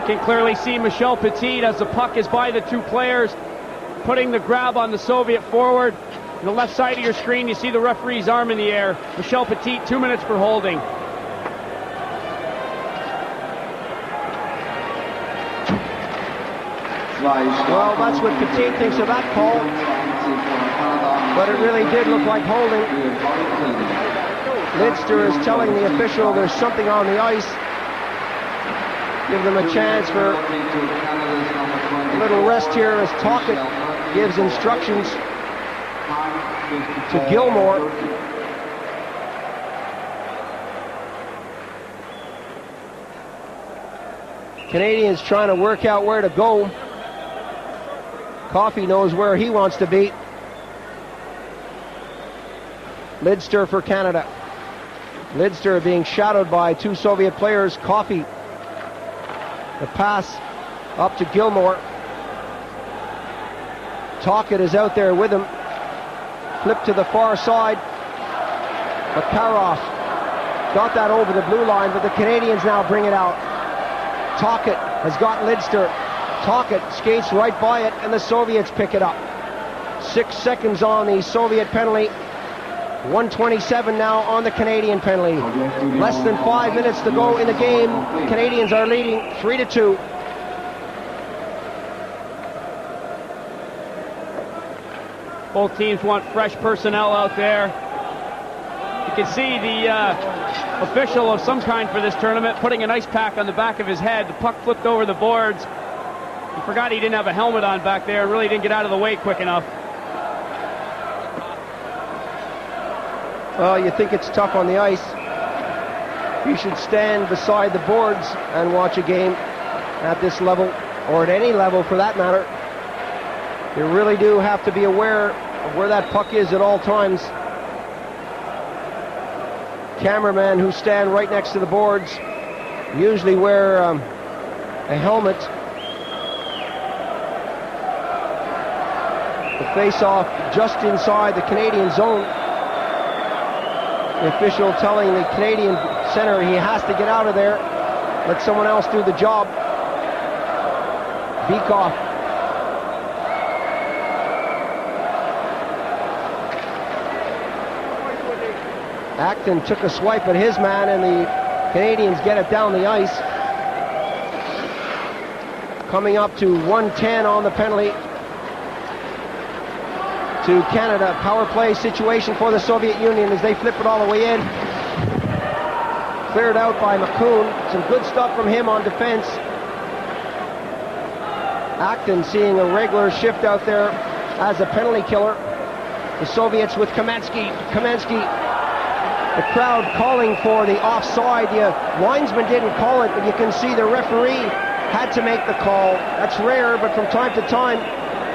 You can clearly see Michel Petit as the puck is by the two players, putting the grab on the Soviet forward. On the left side of your screen, you see the referee's arm in the air. Michel Petit, 2 minutes for holding. Well, that's what Petit thinks of that call. But it really did look like holding. Lidster is telling the official there's something on the ice. Give them a chance for a little rest here as Tocchet gives instructions to Gilmore. Canadians trying to work out where to go. Coffey knows where he wants to be. Lidster for Canada. Lidster being shadowed by two Soviet players. Coffey. The pass up to Gilmore. Tocchet is out there with him. Flip to the far side. Makarov got that over the blue line, but the Canadians now bring it out. Tocchet has got Lidster. Tocchet skates right by it, and the Soviets pick it up. 6 seconds on the Soviet penalty. 1:27 now on the Canadian penalty. Less than 5 minutes to go in the game. Canadians are leading 3-2. Both teams want fresh personnel out there. You can see the official of some kind for this tournament putting an ice pack on the back of his head. The puck flipped over the boards. He forgot he didn't have a helmet on back there and really didn't get out of the way quick enough. Well, you think it's tough on the ice. You should stand beside the boards and watch a game at this level, or at any level for that matter. You really do have to be aware of where that puck is at all times. Cameramen who stand right next to the boards usually wear a helmet. The face-off just inside the Canadian zone. The official telling the Canadian center he has to get out of there. Let someone else do the job. Beakoff. Acton took a swipe at his man, and the Canadians get it down the ice. Coming up to 1:10 on the penalty. to Canada. Power play situation for the Soviet Union as they flip it all the way in. Cleared out by McCoon. Some good stuff from him on defense. Acton seeing a regular shift out there as a penalty killer. The Soviets with Kamensky. Kamensky, the crowd calling for the offside. The linesman didn't call it, but you can see the referee had to make the call. That's rare, but from time to time,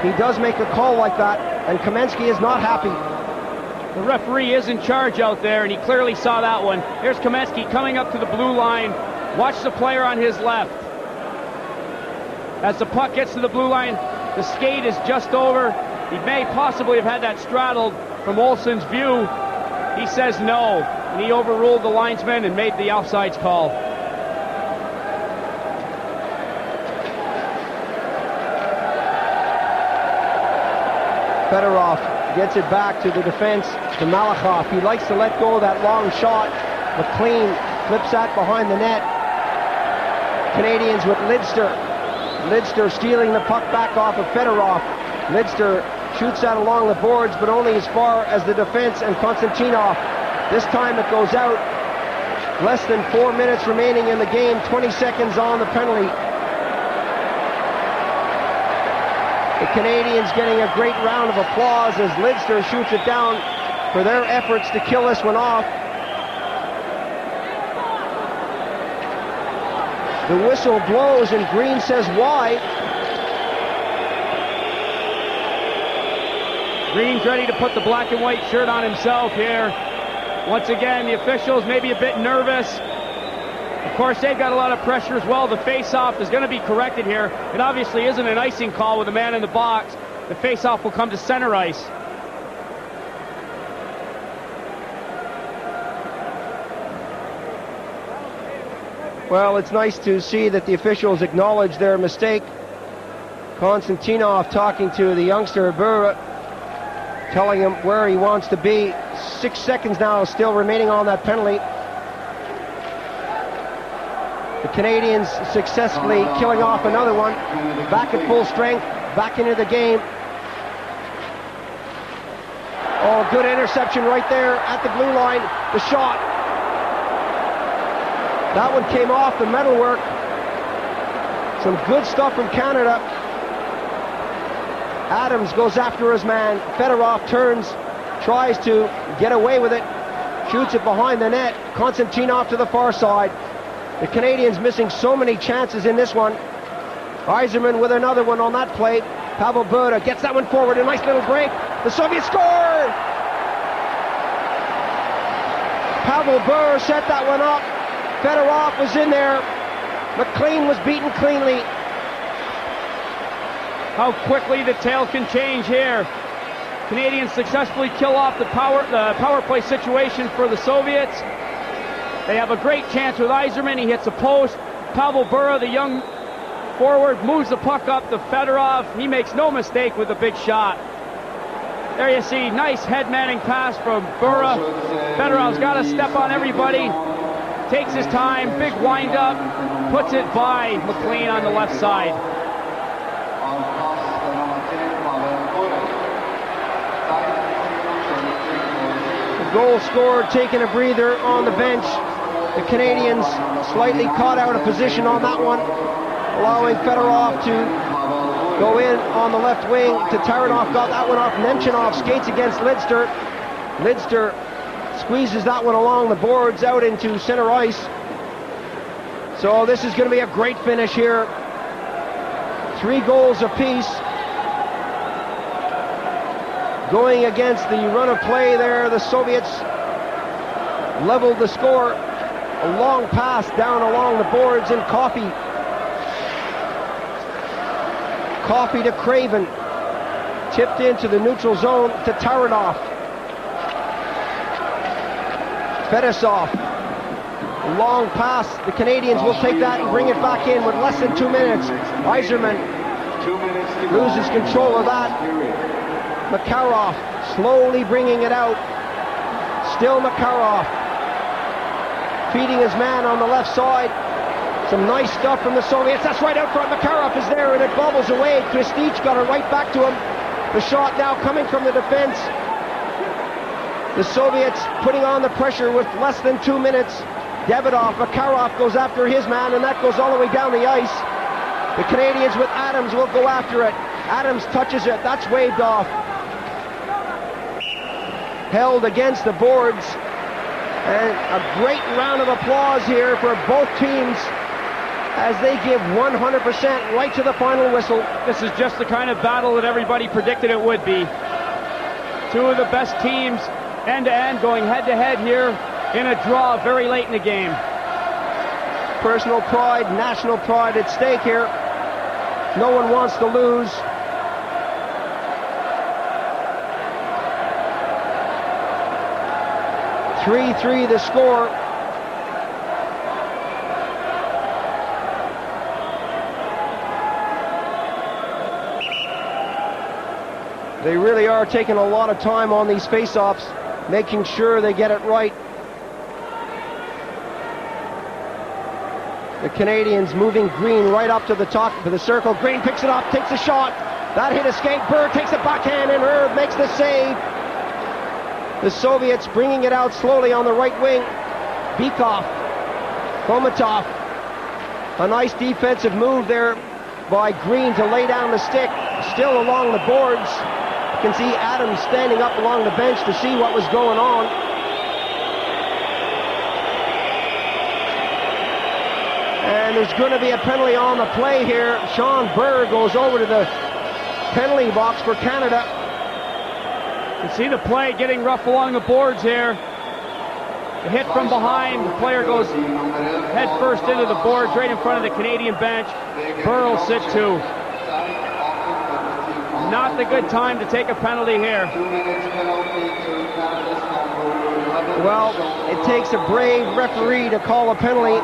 he does make a call like that, and Kamensky is not happy. The referee is in charge out there, and he clearly saw that one. Here's Kamensky coming up to the blue line. Watch the player on his left. As the puck gets to the blue line, the skate is just over. He may possibly have had that straddled from Olsen's view. He says no, and he overruled the linesman and made the offsides call. Fedorov gets it back to the defense, to Malakhov. He likes to let go of that long shot. McLean flips that behind the net. Canadians with Lidster. Lidster stealing the puck back off of Fedorov. Lidster shoots that along the boards, but only as far as the defense and Konstantinov. This time it goes out. Less than 4 minutes remaining in the game, 20 seconds on the penalty. The Canadians getting a great round of applause as Lidster shoots it down for their efforts to kill this one off. The whistle blows and Green says why. Green's ready to put the black and white shirt on himself here. Once again, the officials maybe a bit nervous. Of course, they've got a lot of pressure as well. The face-off is going to be corrected here. It obviously isn't an icing call with a man in the box. The face-off will come to center ice. Well, it's nice to see that the officials acknowledge their mistake. Konstantinov talking to the youngster Burra, telling him where he wants to be. 6 seconds now still remaining on that penalty. The Canadians successfully killing off another one. Back at full strength, back into the game. Oh, good interception right there at the blue line. The shot. That one came off the metalwork. Some good stuff from Canada. Adams goes after his man. Fedorov turns, tries to get away with it. Shoots it behind the net. Konstantinov to the far side. The Canadians missing so many chances in this one. Aiserman with another one on that play. Pavel Bure gets that one forward. A nice little break. The Soviets score! Pavel Bure set that one up. Fedorov was in there. McLean was beaten cleanly. How quickly the tale can change here. Canadians successfully kill off the power play situation for the Soviets. They have a great chance with Aiserman. He hits a post. Pavel Bure, the young forward, moves the puck up to Fedorov. He makes no mistake with a big shot. There you see, nice head-manning pass from Bure. Fedorov's got to step on everybody. Takes his time, big wind-up, puts it by McLean on the left side. The goal scored, taking a breather on the bench. The Canadians slightly caught out of position on that one, allowing Fedorov to go in on the left wing. Tataranoff got that one off. Nemchinov skates against Lidster. Lidster squeezes that one along the boards out into center ice. So this is going to be a great finish here. 3 goals apiece. Going against the run of play there, the Soviets leveled the score. A long pass down along the boards in Coffey. Coffey to Craven. Tipped into the neutral zone to Taranov. Fedosov. Long pass. The Canadians will take that and bring it back in with less than 2 minutes. Aiserman loses control of that. Makarov slowly bringing it out. Still Makarov. Feeding his man on the left side. Some nice stuff from the Soviets. That's right out front. Makarov is there and it bobbles away. Kristich got it right back to him. The shot now coming from the defense. The Soviets putting on the pressure with less than 2 minutes. Davidov, Makarov goes after his man, and that goes all the way down the ice. The Canadians with Adams will go after it. Adams touches it. That's waved off. Held against the boards. And a great round of applause here for both teams as they give 100% right to the final whistle. This is just the kind of battle that everybody predicted it would be. Two of the best teams end-to-end going head-to-head here in a draw very late in the game. Personal pride, national pride at stake here. No one wants to lose. (3-3) the score. They really are taking a lot of time on these face-offs, making sure they get it right. The Canadians moving Green right up to the top of the circle. Green picks it up, takes a shot. That hit escape. Bird takes it backhand, and Herb makes the save. The Soviets bringing it out slowly on the right wing. Bykov, Komatov. A nice defensive move there by Green to lay down the stick. Still along the boards. You can see Adams standing up along the bench to see what was going on. And there's going to be a penalty on the play here. Sean Burr goes over to the penalty box for Canada. You can see the play getting rough along the boards here. The hit from behind, the player goes head first into the boards right in front of the Canadian bench. Burr will sit too. Not the good time to take a penalty here. Well, it takes a brave referee to call a penalty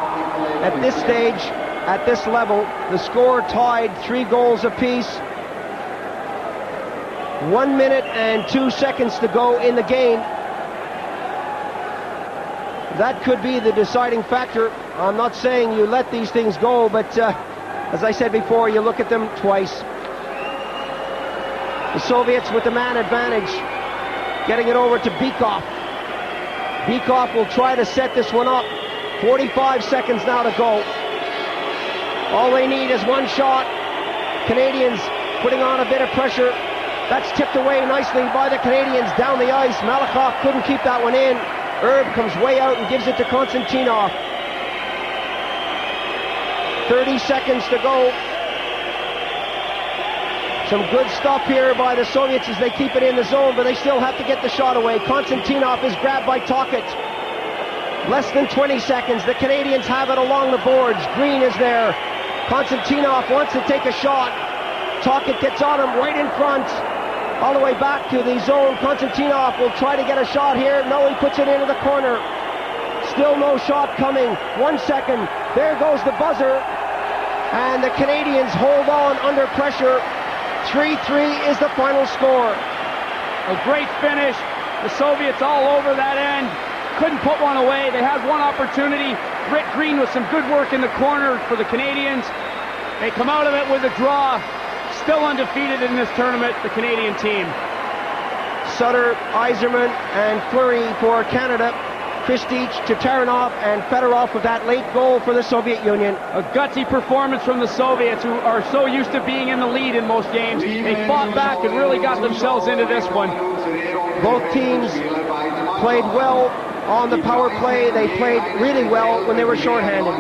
at this stage, at this level. The score tied, 3 goals apiece. 1 minute and 2 seconds to go in the game. That could be the deciding factor. I'm not saying you let these things go, but as I said before, you look at them twice. The Soviets with the man advantage, getting it over to Bykov. Bykov will try to set this one up. 45 seconds now to go. All they need is one shot. Canadians putting on a bit of pressure. That's tipped away nicely by the Canadians down the ice. Malakoff couldn't keep that one in. Herb comes way out and gives it to Konstantinov. 30 seconds to go. Some good stuff here by the Soviets as they keep it in the zone, but they still have to get the shot away. Konstantinov is grabbed by Tocchet. Less than 20 seconds. The Canadians have it along the boards. Green is there. Konstantinov wants to take a shot. Tocchet gets on him right in front. All the way back to the zone. Konstantinov will try to get a shot here. No, he puts it into the corner. Still no shot coming. 1 second. There goes the buzzer. And the Canadians hold on under pressure. 3-3 is the final score. A great finish. The Soviets all over that end. Couldn't put one away. They had one opportunity. Britt Green with some good work in the corner for the Canadians. They come out of it with a draw. Still undefeated in this tournament, the Canadian team. Sutter, Aiserman, and Fleury for Canada. Kristich, Tatarinov, and Fedorov with that late goal for the Soviet Union. A gutsy performance from the Soviets, who are so used to being in the lead in most games. They fought back and really got themselves into this one. Both teams played well on the power play. They played really well when they were shorthanded.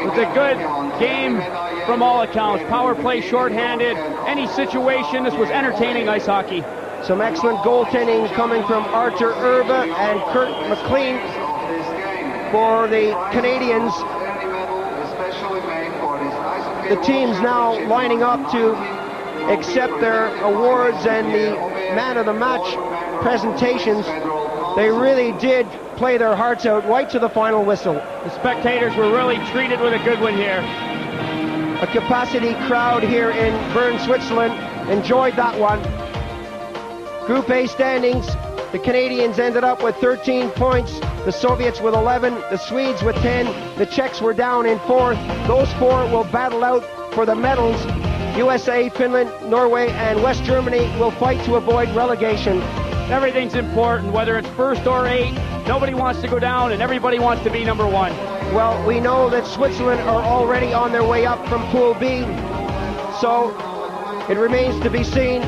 It was a good game from all accounts. Power play, shorthanded, any situation. This was entertaining ice hockey. Some excellent goaltending coming from Arthur Erba and Kurt McLean for the Canadians. The teams now lining up to accept their awards and the man of the match presentations. They really did play their hearts out right to the final whistle. The spectators were really treated with a good one here. A capacity crowd here in Bern, Switzerland enjoyed that one. Group A standings, the Canadians ended up with 13 points, the Soviets with 11, the Swedes with 10, the Czechs were down in 4th. Those 4 will battle out for the medals USA, Finland, Norway, and West Germany will fight to avoid relegation. Everything's important, whether it's first or eight. Nobody wants to go down, and everybody wants to be number one. Well, we know that Switzerland are already on their way up from Pool B, so it remains to be seen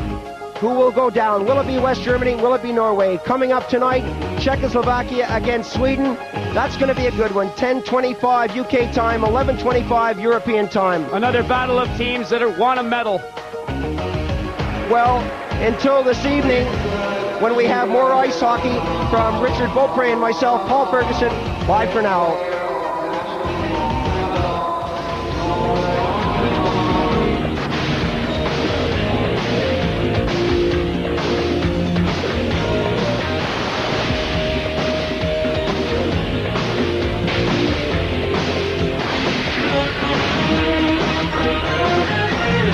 who will go down. Will it be West Germany? Will it be Norway? Coming up tonight, Czechoslovakia against Sweden. That's going to be a good one. 10:25 UK time, 11:25 European time. Another battle of teams that want a medal. Well, until this evening, when we have more ice hockey from Richard Beaupre and myself, Paul Ferguson, bye for now.